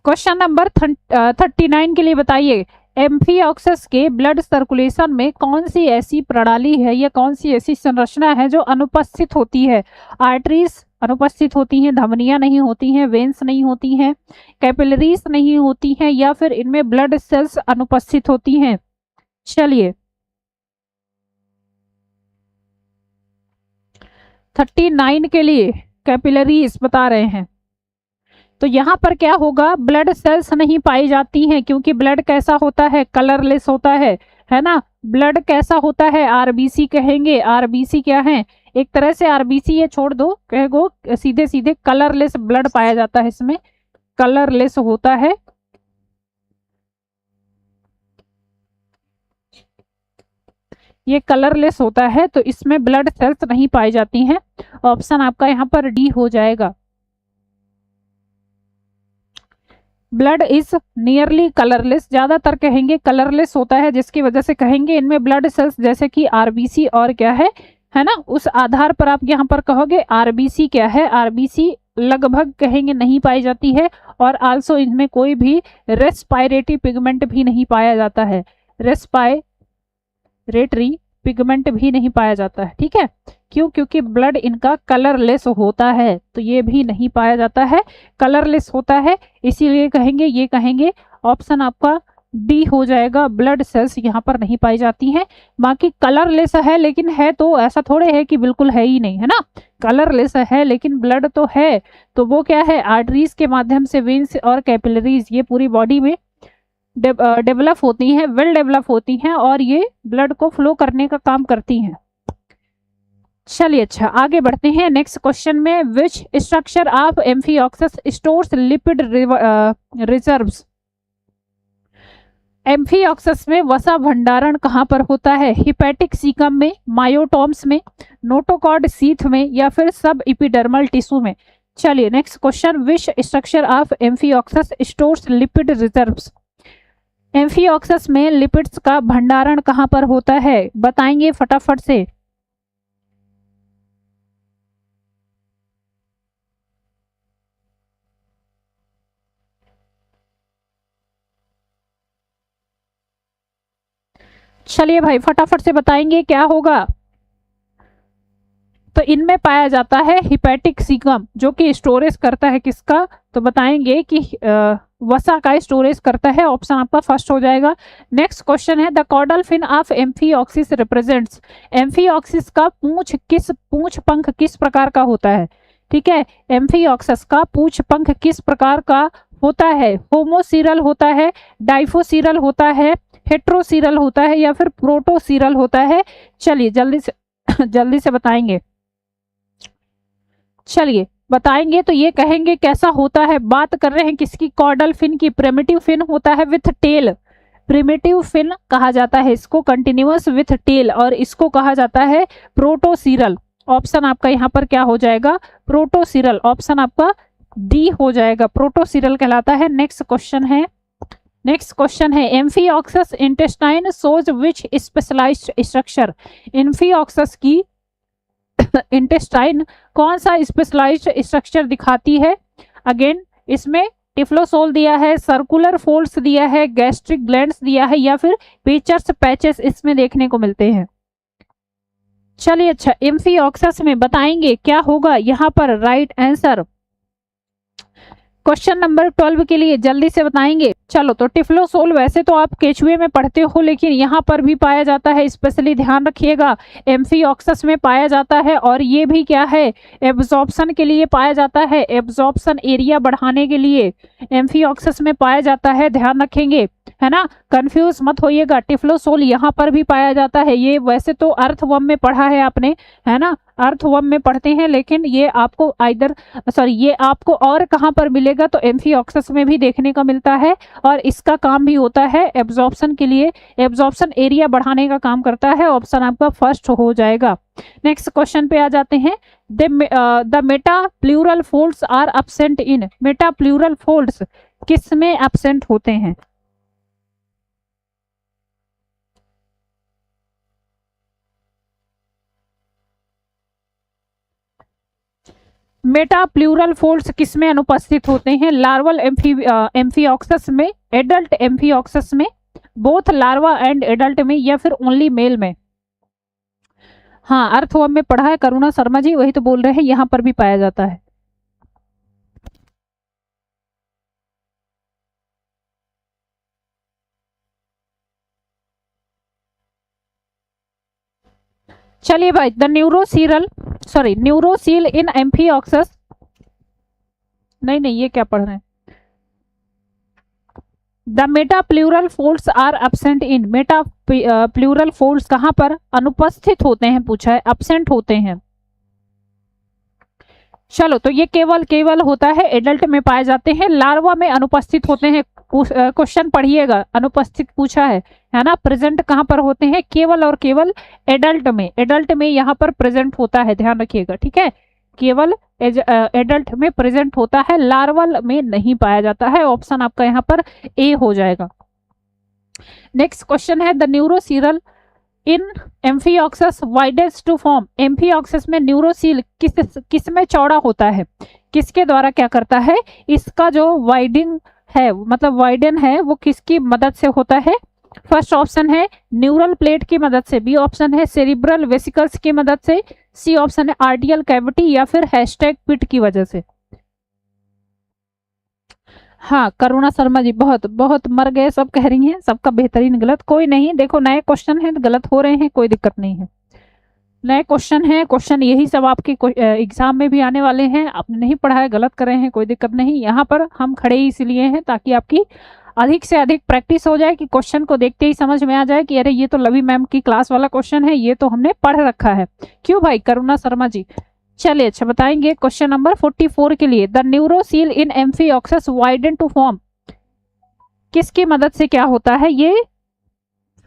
क्वेश्चन नंबर 39 के लिए बताइए, एम्फीऑक्सस के ब्लड सर्कुलेशन में कौन सी ऐसी प्रणाली है या कौन सी ऐसी संरचना है जो अनुपस्थित होती है। आर्टरीज अनुपस्थित होती हैं, धमनियां नहीं होती हैं, वेन्स नहीं होती हैं, कैपिलरीज नहीं होती हैं, या फिर इनमें ब्लड सेल्स अनुपस्थित होती हैं। चलिए 39 के लिए कैपिलरीज बता रहे हैं। तो यहाँ पर क्या होगा, ब्लड सेल्स नहीं पाई जाती हैं, क्योंकि ब्लड कैसा होता है, कलरलेस होता है ना। ब्लड कैसा होता है, आरबीसी कहेंगे, आरबीसी क्या है, एक तरह से आरबीसी ये छोड़ दो, कहेगो सीधे सीधे कलरलेस ब्लड पाया जाता है, इसमें कलरलेस होता है। ये कलरलेस होता है, तो इसमें ब्लड सेल्स नहीं पाई जाती हैं। ऑप्शन आपका यहाँ पर डी हो जाएगा, ब्लड इज नियरली कलरलेस, ज्यादातर कहेंगे कलरलेस होता है, जिसकी वजह से कहेंगे इनमें ब्लड सेल्स जैसे कि आरबीसी और क्या है ना, उस आधार पर आप यहाँ पर कहोगे आरबीसी क्या है, आरबीसी लगभग कहेंगे नहीं पाई जाती है, और आल्सो इनमें कोई भी रेस्पायरेटरी पिगमेंट भी नहीं पाया जाता है, रेस्पायरेटरी पिगमेंट भी नहीं पाया जाता है। ठीक है, क्यों, क्योंकि ब्लड इनका कलरलेस होता है, तो ये भी नहीं पाया जाता है, कलरलेस होता है, इसीलिए कहेंगे, ये कहेंगे ऑप्शन आपका डी हो जाएगा, ब्लड सेल्स यहाँ पर नहीं पाई जाती हैं। बाकी कलरलेस है, लेकिन है तो ऐसा थोड़े है कि बिल्कुल है ही नहीं, है ना। कलरलेस है लेकिन ब्लड तो है, तो वो क्या है, आर्टरीज के माध्यम से, वेन्स और कैपिलरीज, ये पूरी बॉडी में डेवलप होती हैं, वेल डेवलप होती हैं, और ये ब्लड को फ्लो करने का काम करती हैं। चलिए अच्छा, आगे बढ़ते हैं नेक्स्ट क्वेश्चन में। Which structure of amphioxus stores lipid reserves. Amphioxus में वसा भंडारण कहाँ पर होता है? हिपैटिक सीकम में, मायोटॉम्स में, नोटोकॉर्ड सीथ में, या फिर सब इपिडर्मल टिश्यू में। चलिए next question. Which structure of amphioxus stores lipid reserves. Amphioxus में लिपिड्स का भंडारण कहाँ पर होता है, बताएंगे फटाफट से। चलिए भाई फटाफट से बताएंगे क्या होगा। तो इनमें पाया जाता है हिपैटिक सीकम, जो कि स्टोरेज करता है किसका, तो बताएंगे कि वसा का स्टोरेज करता है। ऑप्शन आपका फर्स्ट हो जाएगा। नेक्स्ट क्वेश्चन है, the caudal fin of Amphioxus represents. Amphioxus का पूंछ पंख किस प्रकार का होता है? ठीक है, एम्फिऑक्सस का पूंछ पंख किस प्रकार का होता है? होमोसीरल होता है, डाइफोसीरल होता है, हेट्रोसीरल होता है, या फिर प्रोटोसीरल होता है? चलिए जल्दी से जल्दी से बताएंगे। चलिए बताएंगे तो ये कहेंगे कैसा होता है। बात कर रहे हैं किसकी? कॉर्डल फिन की। प्रिमिटिव फिन होता है विथ टेल, प्रिमिटिव फिन कहा जाता है इसको, कंटिन्यूअस विथ टेल, और इसको कहा जाता है प्रोटोसीरल। ऑप्शन आपका यहाँ पर क्या हो जाएगा? प्रोटोसीरल। ऑप्शन आपका डी हो जाएगा, प्रोटोसीरल कहलाता है। नेक्स्ट क्वेश्चन है amphioxus intestine shows which specialised structure. Amphioxus की इंटेस्टाइन कौन सा स्पेशलाइज्ड स्ट्रक्चर दिखाती है? अगेन इसमें टिफ्लोसोल दिया है, सर्कुलर फोल्ड्स दिया है, गैस्ट्रिक ग्लैंड्स दिया है, या फिर पेचर्स पैचेस इसमें देखने को मिलते हैं। चलिए अच्छा, एम्फिऑक्सस में बताएंगे क्या होगा यहाँ पर राइट आंसर। क्वेश्चन नंबर 12 के लिए जल्दी से बताएंगे। चलो तो टिफ्लोसोल वैसे तो आप केचुए में पढ़ते हो, लेकिन यहाँ पर भी पाया जाता है, स्पेशली ध्यान रखिएगा। एम्फिऑक्सस में पाया जाता है, और ये भी क्या है, एब्जॉर्प्शन के लिए पाया जाता है, एब्जॉर्प्शन एरिया बढ़ाने के लिए एम्फिऑक्सस में पाया जाता है, ध्यान रखेंगे, है ना। कंफ्यूज मत होइएगा, टिफ्लोसोल यहाँ पर भी पाया जाता है। ये वैसे तो अर्थवर्म में पढ़ा है आपने, है ना, अर्थवर्म में पढ़ते हैं, लेकिन ये आपको ये आपको और कहाँ पर मिलेगा, तो एम्फिऑक्सस में भी देखने का मिलता है, और इसका काम भी होता है एब्जॉर्प्शन के लिए, एब्जॉर्प्शन एरिया बढ़ाने का काम करता है। ऑप्शन आपका फर्स्ट हो जाएगा। नेक्स्ट क्वेश्चन पे आ जाते हैं। The metapleural folds are absent in. Metapleural folds किस में एब्सेंट होते हैं? मेटा प्लूरल फोल्ड्स किस में अनुपस्थित होते हैं? लार्वल एम्फिऑक्सस में, एडल्ट एम्फिऑक्सस में, बोथ लार्वा एंड एडल्ट में, या फिर ओनली मेल में? हाँ, अर्थवर्म में पढ़ा है करुणा शर्मा जी, वही तो बोल रहे हैं, यहाँ पर भी पाया जाता है। चलिए भाई, द न्यूरोसील इन एम्फिऑक्सस, नहीं ये क्या पढ़ रहे हैं? The metapleural folds are absent in. Metapleural folds कहाँ पर अनुपस्थित होते हैं पूछा है, एब्सेंट होते हैं। चलो तो ये केवल होता है एडल्ट में पाए जाते हैं, लार्वा में अनुपस्थित होते हैं। क्वेश्चन पढ़िएगा, अनुपस्थित पूछा है ना। प्रेजेंट कहाँ पर होते हैं? केवल और केवल एडल्ट में यहाँ पर प्रेजेंट होता है, ध्यान रखिएगा, ठीक है। केवल एडल्ट में प्रेजेंट होता है, लार्वल में नहीं पाया जाता है। ऑप्शन आपका यहाँ पर ए हो जाएगा। नेक्स्ट क्वेश्चन है, the neurocoel in amphioxus widens to form. Amphioxus में न्यूरोसील किस में चौड़ा होता है? किसके द्वारा क्या करता है? इसका जो वाइडिंग है, मतलब वाइडन है, वो किसकी मदद से होता है? फर्स्ट ऑप्शन है न्यूरल प्लेट की मदद से, बी ऑप्शन है सेरिब्रल वेसिकल्स की मदद से, सी ऑप्शन है आर्टियल कैविटी, या फिर हैशटैग पिट की वजह से। हाँ करुणा शर्मा जी, बहुत बहुत मर गए सब कह रही हैं, सबका बेहतरीन गलत। कोई नहीं, देखो नए क्वेश्चन हैं तो गलत हो रहे हैं, कोई दिक्कत नहीं है। नए क्वेश्चन है, क्वेश्चन यही सब आपके एग्जाम में भी आने वाले हैं। आपने नहीं पढ़ा है, गलत कर रहे हैं, कोई दिक्कत नहीं। यहाँ पर हम खड़े ही इसलिए हैं ताकि आपकी अधिक से अधिक प्रैक्टिस हो जाए, कि क्वेश्चन को देखते ही समझ में आ जाए कि अरे ये तो लवी मैम की क्लास वाला क्वेश्चन है, ये तो हमने पढ़ रखा है। क्यों भाई करुणा शर्मा जी? चलिए अच्छा बताएंगे क्वेश्चन नंबर 44 के लिए। The neurocoel in amphioxus widen to form, किसकी मदद से क्या होता है, ये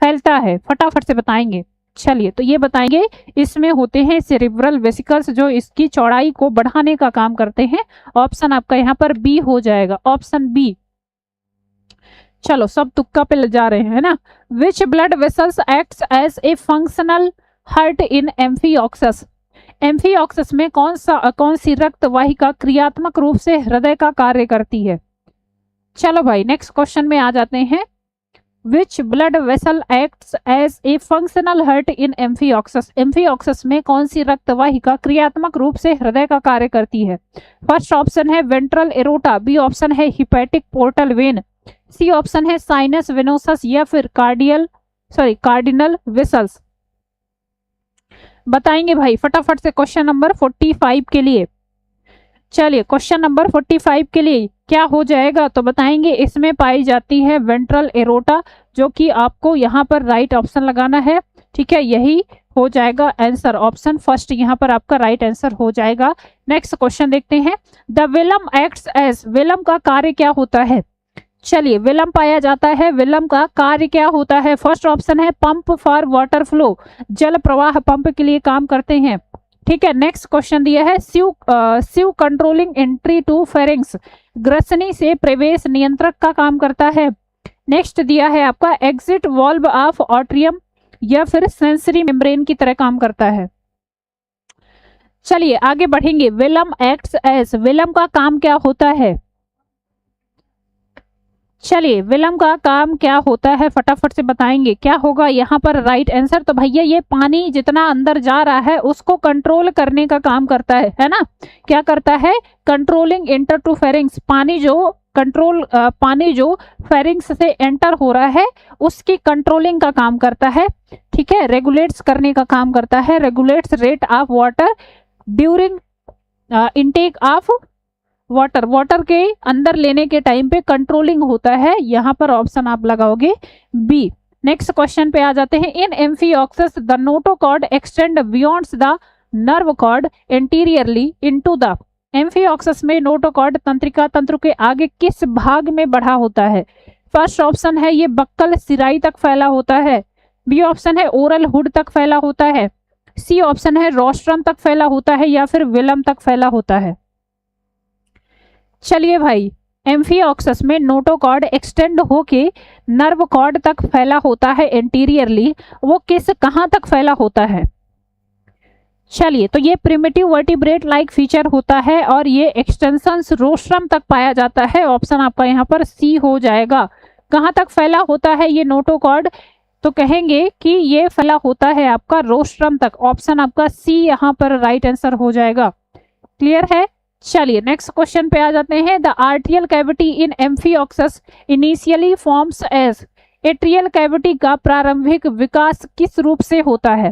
फैलता है, फटाफट से बताएंगे। चलिए तो ये बताएंगे, इसमें होते हैं सेरिब्रल वेसिकल्स जो इसकी चौड़ाई को बढ़ाने का काम करते हैं। ऑप्शन आपका यहाँ पर बी हो जाएगा, ऑप्शन बी। चलो सब तुक्का पे जा रहे हैं ना। Which blood vessels acts as a functional heart in amphioxus, amphioxus में कौन सी रक्त वाहिका क्रियात्मक रूप से हृदय का कार्य करती है? चलो भाई नेक्स्ट क्वेश्चन में आ जाते हैं। Which blood vessel acts as a functional heart in amphioxus, amphioxus में कौन सी रक्त वाहिका क्रियात्मक रूप से हृदय का कार्य करती है? फर्स्ट ऑप्शन है वेंट्रल एरोटा, बी ऑप्शन है hepatic portal vein, C option है साइनस वेनोसस, या फिर कार्डिनल वेसल्स। बताएंगे भाई फटाफट से क्वेश्चन नंबर 45 के लिए। चलिए क्वेश्चन नंबर 45 के लिए क्या हो जाएगा तो बताएंगे, इसमें पाई जाती है वेंट्रल एरोटा, जो कि आपको यहाँ पर राइट ऑप्शन लगाना है। ठीक है, यही हो जाएगा आंसर, ऑप्शन फर्स्ट यहाँ पर आपका राइट आंसर हो जाएगा। नेक्स्ट क्वेश्चन देखते हैं। The velum acts as, velum का कार्य क्या होता है? चलिए वेलम पाया जाता है, वेलम का कार्य क्या होता है? फर्स्ट ऑप्शन है पंप फॉर वाटर फ्लो, जल प्रवाह पंप के लिए काम करते हैं। ठीक है, नेक्स्ट क्वेश्चन दिया है सिव कंट्रोलिंग एंट्री टू फेरिंग्स, ग्रसनी से प्रवेश नियंत्रक का काम करता है। नेक्स्ट दिया है आपका एग्जिट वॉल्व ऑफ ऑट्रियम, या फिर सेंसरी मेम्ब्रेन की तरह काम करता है। चलिए आगे बढ़ेंगे। वेलम एक्ट्स एज, वेलम का काम क्या होता है? चलिए वेलम का काम क्या होता है फटाफट से बताएंगे, क्या होगा यहाँ पर राइट आंसर? तो भैया ये पानी जितना अंदर जा रहा है उसको कंट्रोल करने का काम करता है ना। क्या करता है? कंट्रोलिंग इंटर टू फेरिंग्स, पानी जो फेरिंग्स से एंटर हो रहा है उसकी कंट्रोलिंग का काम करता है। ठीक है, रेगुलेट्स करने का काम करता है, regulates rate of water during intake of water के अंदर लेने के टाइम पे कंट्रोलिंग होता है। यहाँ पर ऑप्शन आप लगाओगे बी। नेक्स्ट क्वेश्चन पे आ जाते हैं। In amphioxus the notochord extend beyond the nerve cord anteriorly into the, amphioxus में नोटोकॉर्ड तंत्रिका तंत्र के आगे किस भाग में बढ़ा होता है? फर्स्ट ऑप्शन है ये बक्कल सिराई तक फैला होता है, बी ऑप्शन है ओरल हुड तक फैला होता है, सी ऑप्शन है रोस्ट्रम तक फैला होता है, या फिर वेलम तक फैला होता है। चलिए भाई एम्फिऑक्सस में नोटोकॉर्ड एक्सटेंड होके नर्व कॉर्ड तक फैला होता है एंटीरियरली, वो कहां तक फैला होता है? चलिए तो ये प्रिमिटिव वर्टिब्रेट लाइक फीचर होता है और ये एक्सटेंशंस रोस्ट्रम तक पाया जाता है। ऑप्शन आपका यहाँ पर सी हो जाएगा। कहां तक फैला होता है ये नोटोकॉर्ड? तो कहेंगे कि ये फैला होता है आपका रोस्ट्रम तक, ऑप्शन आपका सी यहाँ पर राइट आंसर हो जाएगा। क्लियर है? चलिए नेक्स्ट क्वेश्चन पे आ जाते हैं। The atrial cavity in amphioxus initially forms as, atrial cavity का प्रारंभिक विकास किस रूप से होता है?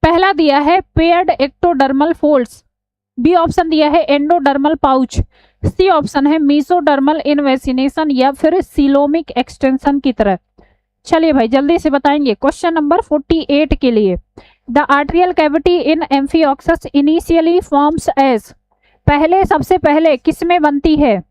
पहला दिया है paired ectodermal folds, B option दिया है एंडोडर्मल पाउच, सी ऑप्शन है मीसोडर्मल इनवेसिनेशन, या फिर सिलोमिक एक्सटेंशन की तरह। चलिए भाई जल्दी से बताएंगे क्वेश्चन नंबर 48 के लिए। The atrial cavity in amphioxus initially forms as, सबसे पहले किसमें बनती है?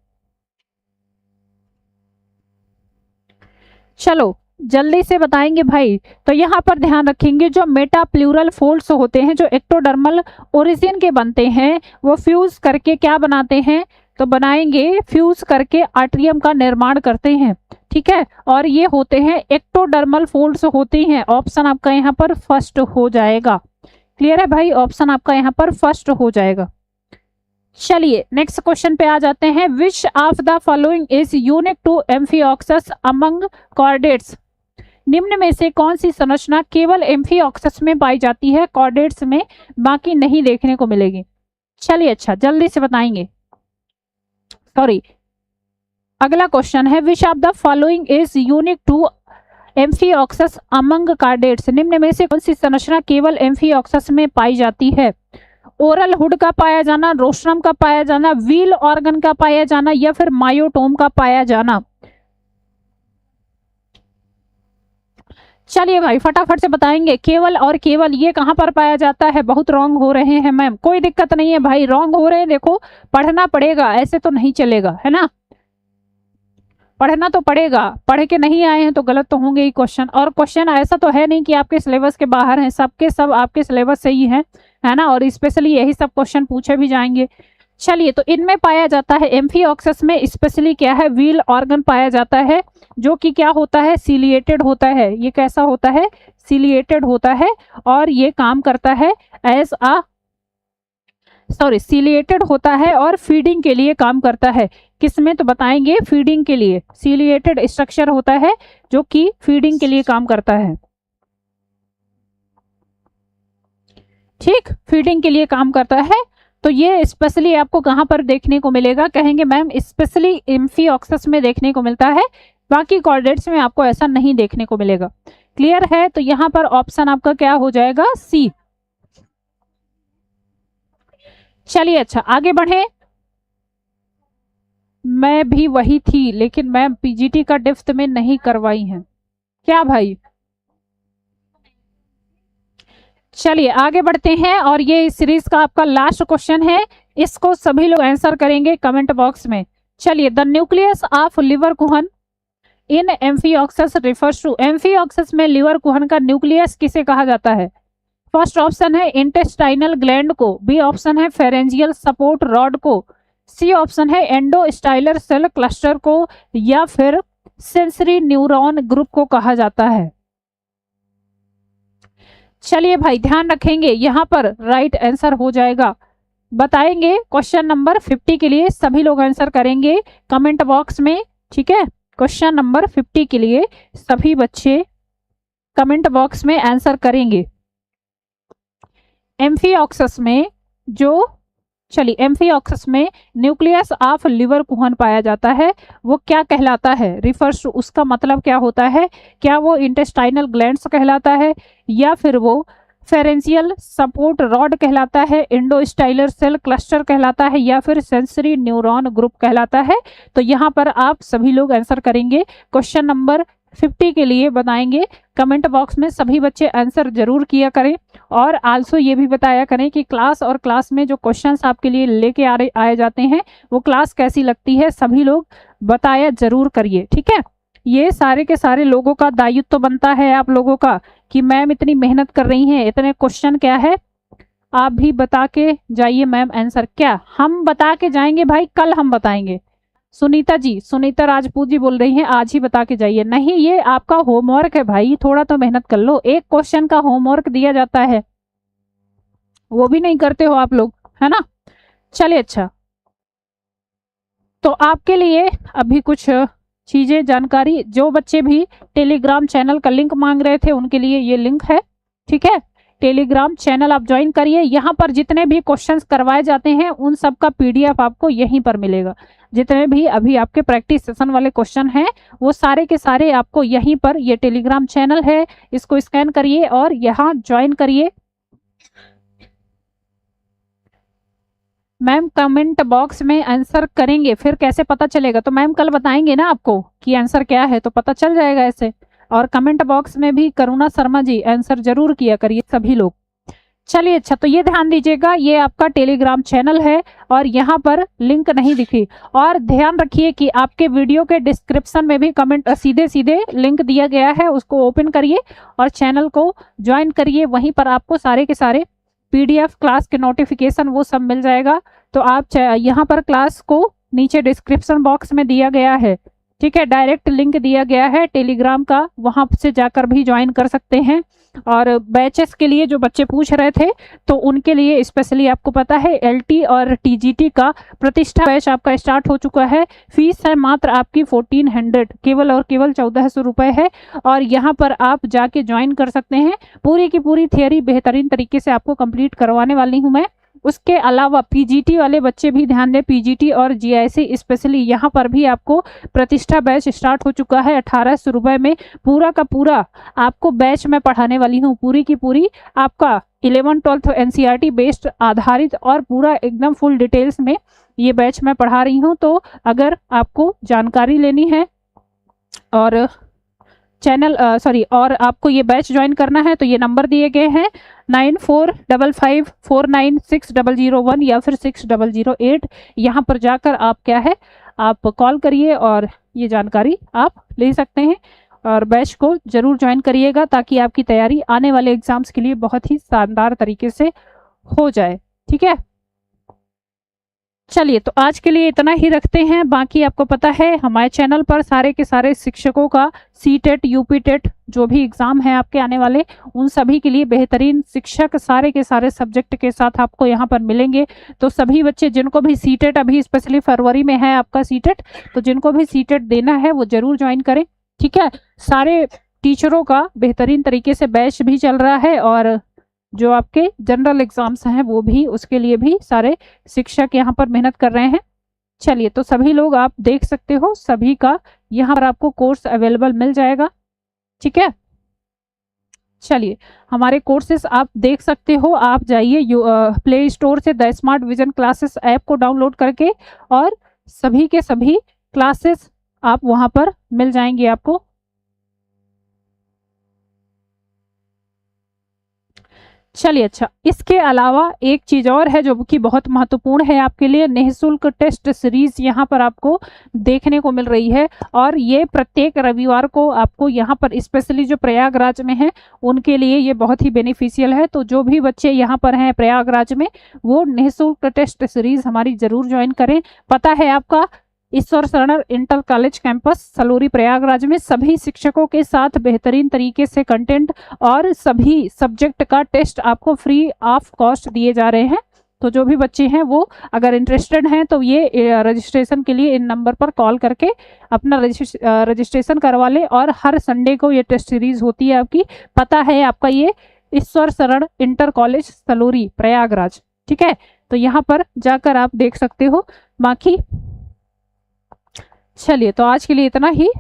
चलो जल्दी से बताएंगे भाई। तो यहाँ पर ध्यान रखेंगे जो मेटाप्लूरल फोल्ड्स होते हैं जो एक्टोडर्मल ओरिजिन के बनते हैं, वो फ्यूज करके क्या बनाते हैं? तो बनाएंगे फ्यूज करके आर्ट्रियम का निर्माण करते हैं। ठीक है, और ये होते हैं एक्टोडर्मल फोल्ड्स होती हैं। ऑप्शन आपका यहाँ पर फर्स्ट हो जाएगा। क्लियर है भाई? ऑप्शन आपका यहाँ पर फर्स्ट हो जाएगा। चलिए नेक्स्ट क्वेश्चन पे आ जाते हैं। Which of the following is unique to amphioxus among chordates, निम्न में से कौन सी संरचना केवल एम्फिऑक्सस में पाई जाती है, कॉर्डेट्स में बाकी नहीं देखने को मिलेगी? चलिए अच्छा जल्दी से बताएंगे। सॉरी, अगला क्वेश्चन है which of the following is unique to amphioxus among chordates. निम्न में से कौन सी संरचना केवल एम्फिऑक्सस में पाई जाती है? ओरल हुड का पाया जाना, रोस्ट्रम का पाया जाना, व्हील ऑर्गन का पाया जाना, या फिर मायोटोम का पाया जाना। चलिए भाई फटाफट से बताएंगे। केवल और केवल ये कहां पर पाया जाता है? बहुत रॉन्ग हो रहे हैं मैम। कोई दिक्कत नहीं है भाई, रॉन्ग हो रहे हैं, देखो पढ़ना पड़ेगा, ऐसे तो नहीं चलेगा, है ना, पढ़ना तो पड़ेगा। पढ़ के नहीं आए हैं तो गलत तो होंगे ही क्वेश्चन। और क्वेश्चन ऐसा तो है नहीं कि आपके सिलेबस के बाहर हैं, सबके सब आपके सिलेबस से ही हैं, है ना, और स्पेशली यही सब क्वेश्चन पूछे भी जाएंगे। चलिए, तो इनमें पाया जाता है एम्फिऑक्सस में स्पेशली क्या है? व्हील ऑर्गन पाया जाता है, जो कि क्या होता है? सिलिएटेड होता है। ये कैसा होता है? सिलिएटेड होता है, और ये काम करता है एज अ सिलिएटेड होता है और फीडिंग के लिए काम करता है। किसमें? तो बताएंगे फीडिंग के लिए। सिलिएटेड स्ट्रक्चर होता है जो कि फीडिंग के लिए काम करता है। ठीक, फीडिंग के लिए काम करता है। तो ये स्पेशली आपको कहां पर देखने को मिलेगा? कहेंगे मैम स्पेशली एम्फिऑक्सस में देखने को मिलता है, बाकी कॉर्डेट्स में आपको ऐसा नहीं देखने को मिलेगा। क्लियर है? तो यहां पर ऑप्शन आपका क्या हो जाएगा? सी। चलिए अच्छा आगे बढ़े। मैं भी वही थी लेकिन मैम पीजीटी का डिफ्थ में नहीं करवाई है क्या भाई? चलिए आगे बढ़ते हैं, और ये इस सीरीज का आपका लास्ट क्वेश्चन है। इसको सभी लोग आंसर करेंगे कमेंट बॉक्स में। चलिए, the nucleus of Lieberkühn in amphioxus refers to. Amphioxus में लिवर कुहन का न्यूक्लियस किसे कहा जाता है? फर्स्ट ऑप्शन है इंटेस्टाइनल ग्लैंड को, बी ऑप्शन है फेरेंजियल सपोर्ट रॉड को, सी ऑप्शन है एंडोस्टाइलर सेल क्लस्टर को, या फिर सेंसरी न्यूरॉन ग्रुप को कहा जाता है। चलिए भाई ध्यान रखेंगे, यहां पर राइट आंसर हो जाएगा। बताएंगे क्वेश्चन नंबर 50 के लिए सभी लोग आंसर करेंगे कमेंट बॉक्स में। ठीक है, क्वेश्चन नंबर 50 के लिए सभी बच्चे कमेंट बॉक्स में आंसर करेंगे। एम्फिऑक्सस में जो एम्फिऑक्सस में न्यूक्लियस ऑफ लिवर कुहन पाया जाता है, वो क्या कहलाता है? रिफर्स टू, उसका मतलब क्या होता है? क्या वो इंटेस्टाइनल ग्लैंड्स कहलाता है, या फिर वो फेरेंजियल सपोर्ट रॉड कहलाता है, एंडोस्टाइलर सेल क्लस्टर कहलाता है, या फिर सेंसरी न्यूरॉन ग्रुप कहलाता है? तो यहाँ पर आप सभी लोग आंसर करेंगे। क्वेश्चन नंबर 50 के लिए बताएंगे कमेंट बॉक्स में। सभी बच्चे आंसर जरूर किया करें, और आल्सो ये भी बताया करें कि क्लास और क्लास में जो क्वेश्चंस आपके लिए लेके आए जाते हैं वो क्लास कैसी लगती है, सभी लोग बताया जरूर करिए। ठीक है, ये सारे के सारे लोगों का दायित्व तो बनता है आप लोगों का कि मैम इतनी मेहनत कर रही हैं, इतने क्वेश्चन क्या है, आप भी बता के जाइए मैम आंसर। क्या हम बता के जाएंगे भाई? कल हम बताएंगे। सुनीता जी, सुनीता राजपूत जी बोल रही हैं आज ही बता के जाइए। नहीं, ये आपका होमवर्क है भाई, थोड़ा तो मेहनत कर लो। एक क्वेश्चन का होमवर्क दिया जाता है, वो भी नहीं करते हो आप लोग, है ना। चलिए अच्छा, तो आपके लिए अभी कुछ चीजें जानकारी, जो बच्चे भी टेलीग्राम चैनल का लिंक मांग रहे थे उनके लिए ये लिंक है। ठीक है, टेलीग्राम चैनल आप ज्वाइन करिए। यहाँ पर जितने भी क्वेश्चंस करवाए जाते हैं उन सब का पीडीएफ आपको यहीं पर मिलेगा। जितने भी अभी आपके प्रैक्टिस सेशन वाले क्वेश्चन हैं वो सारे के सारे आपको यहीं पर, ये टेलीग्राम चैनल है, इसको स्कैन करिए और यहाँ ज्वाइन करिए। मैम कमेंट बॉक्स में आंसर करेंगे, फिर कैसे पता चलेगा? तो मैम कल बताएंगे ना आपको कि आंसर क्या है, तो पता चल जाएगा ऐसे। और कमेंट बॉक्स में भी करुणा शर्मा जी आंसर जरूर किया करिए सभी लोग। चलिए अच्छा, तो ये ध्यान दीजिएगा, ये आपका टेलीग्राम चैनल है और यहाँ पर लिंक नहीं दिखी। और ध्यान रखिए कि आपके वीडियो के डिस्क्रिप्शन में भी कमेंट सीधे सीधे लिंक दिया गया है, उसको ओपन करिए और चैनल को ज्वाइन करिए। वहीं पर आपको सारे के सारे पीडीएफ क्लास के नोटिफिकेशन वो सब मिल जाएगा। तो आप यहाँ पर क्लास को नीचे डिस्क्रिप्शन बॉक्स में दिया गया है, ठीक है, डायरेक्ट लिंक दिया गया है टेलीग्राम का, वहां से जाकर भी ज्वाइन कर सकते हैं। और बैचेस के लिए जो बच्चे पूछ रहे थे तो उनके लिए स्पेशली आपको पता है एलटी और टीजीटी का प्रतिष्ठा बैच आपका स्टार्ट हो चुका है। फीस है मात्र आपकी 1400, केवल और केवल 1400 रुपये है। और यहाँ पर आप जाके ज्वाइन कर सकते हैं। पूरी की पूरी थियरी बेहतरीन तरीके से आपको कंप्लीट करवाने वाली हूँ मैं। उसके अलावा पीजीटी वाले बच्चे भी ध्यान दें, पीजीटी और जीआईसी स्पेशली यहाँ पर भी आपको प्रतिष्ठा बैच स्टार्ट हो चुका है 1800 रुपये में। पूरा का पूरा आपको बैच में पढ़ाने वाली हूँ, पूरी की पूरी आपका 11th-12th एनसीईआरटी बेस्ड आधारित और पूरा एकदम फुल डिटेल्स में ये बैच मैं पढ़ा रही हूँ। तो अगर आपको जानकारी लेनी है और और आपको ये बैच ज्वाइन करना है तो ये नंबर दिए गए हैं 9455496001 या फिर 6008। यहाँ पर जाकर आप क्या है आप कॉल करिए और ये जानकारी आप ले सकते हैं और बैच को जरूर ज्वाइन करिएगा ताकि आपकी तैयारी आने वाले एग्जाम्स के लिए बहुत ही शानदार तरीके से हो जाए। ठीक है, चलिए तो आज के लिए इतना ही रखते हैं। बाकी आपको पता है हमारे चैनल पर सारे के सारे शिक्षकों का सीटेट यूपीटेट जो भी एग्जाम है आपके आने वाले, उन सभी के लिए बेहतरीन शिक्षक सारे के सारे सब्जेक्ट के साथ आपको यहाँ पर मिलेंगे। तो सभी बच्चे जिनको भी सीटेट, अभी स्पेशली फरवरी में है आपका सीटेट, तो जिनको भी सीटेट देना है वो जरूर ज्वाइन करें। ठीक है, सारे टीचरों का बेहतरीन तरीके से बैच भी चल रहा है और जो आपके जनरल एग्जाम्स हैं वो भी, उसके लिए भी सारे शिक्षक यहाँ पर मेहनत कर रहे हैं। चलिए तो सभी लोग आप देख सकते हो, सभी का यहाँ पर आपको कोर्स अवेलेबल मिल जाएगा। ठीक है, चलिए हमारे कोर्सेस आप देख सकते हो, आप जाइए प्ले स्टोर से the smart vision classes app को डाउनलोड करके और सभी के सभी क्लासेस आप वहाँ पर मिल जाएंगे आपको। चलिए अच्छा, इसके अलावा एक चीज और है जो कि बहुत महत्वपूर्ण है आपके लिए, निःशुल्क टेस्ट सीरीज यहाँ पर आपको देखने को मिल रही है और ये प्रत्येक रविवार को आपको यहाँ पर स्पेशली जो प्रयागराज में है उनके लिए ये बहुत ही बेनिफिशियल है। तो जो भी बच्चे यहाँ पर हैं प्रयागराज में वो निःशुल्क टेस्ट सीरीज हमारी जरूर ज्वाइन करें। पता है आपका ईश्वर शरण inter college campus Salori Prayagraj में सभी शिक्षकों के साथ बेहतरीन तरीके से कंटेंट और सभी सब्जेक्ट का टेस्ट आपको फ्री ऑफ कॉस्ट दिए जा रहे हैं। तो जो भी बच्चे हैं वो अगर इंटरेस्टेड हैं तो ये रजिस्ट्रेशन के लिए इन नंबर पर कॉल करके अपना रजिस्ट्रेशन करवा लें। और हर संडे को ये टेस्ट सीरीज होती है आपकी, पता है आपका ये ईश्वर शरण इंटर कॉलेज सलोरी प्रयागराज। ठीक है, तो यहाँ पर जाकर आप देख सकते हो। बाकी चलिए तो आज के लिए इतना ही,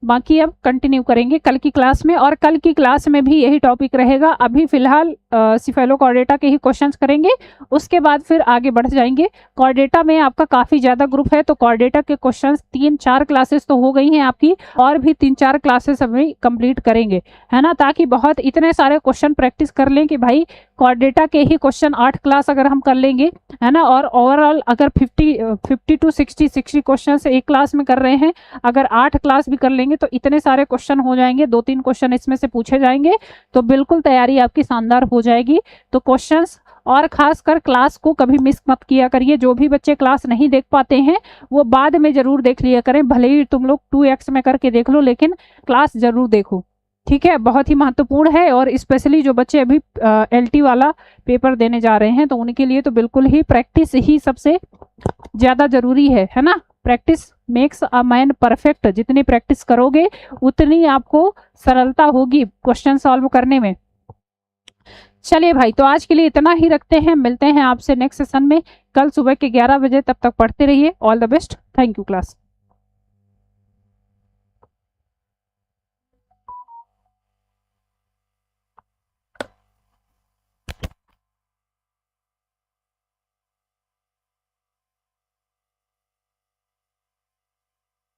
बाकी अब कंटिन्यू करेंगे कल की क्लास में और कल की क्लास में भी यही टॉपिक रहेगा। अभी फिलहाल सिफेलोकॉर्डेटा के ही क्वेश्चंस करेंगे, उसके बाद फिर आगे बढ़ जाएंगे। कॉर्डेटा में आपका काफ़ी ज़्यादा ग्रुप है तो कॉर्डेटा के क्वेश्चंस 3-4 क्लासेस तो हो गई हैं आपकी, और भी 3-4 क्लासेस अभी कंप्लीट करेंगे, है ना, ताकि बहुत इतने सारे क्वेश्चन प्रैक्टिस कर लें कि भाई कॉर्डेटा के ही क्वेश्चन 8 क्लास अगर हम कर लेंगे, है ना, और ओवरऑल अगर 50 to 60 क्वेश्चन एक क्लास में कर रहे हैं, अगर 8 क्लास भी कर लेंगे तो इतने सारे क्वेश्चन हो जाएंगे, 2-3 क्वेश्चन इसमें से पूछे जाएंगे तो बिल्कुल तैयारी आपकी शानदार हो जाएगी। तो क्वेश्चंस और खासकर क्लास को कभी मिस मत किया करिए। जो भी बच्चे क्लास नहीं देख पाते हैं वो बाद में जरूर देख लिया करें, भले ही तुम लोग 2x में करके देख लो लेकिन क्लास जरूर देखो। ठीक है, बहुत ही महत्वपूर्ण है और स्पेशली जो बच्चे अभी LT वाला पेपर देने जा रहे हैं तो उनके लिए तो बिल्कुल ही प्रैक्टिस ही सबसे ज़्यादा जरूरी है ना। Practice makes a man perfect, जितनी प्रैक्टिस करोगे उतनी आपको सरलता होगी क्वेश्चन सॉल्व करने में। चलिए भाई, तो आज के लिए इतना ही रखते हैं, मिलते हैं आपसे नेक्स्ट सेशन में कल सुबह के 11 बजे। तब तक पढ़ते रहिए। All the best, thank you class.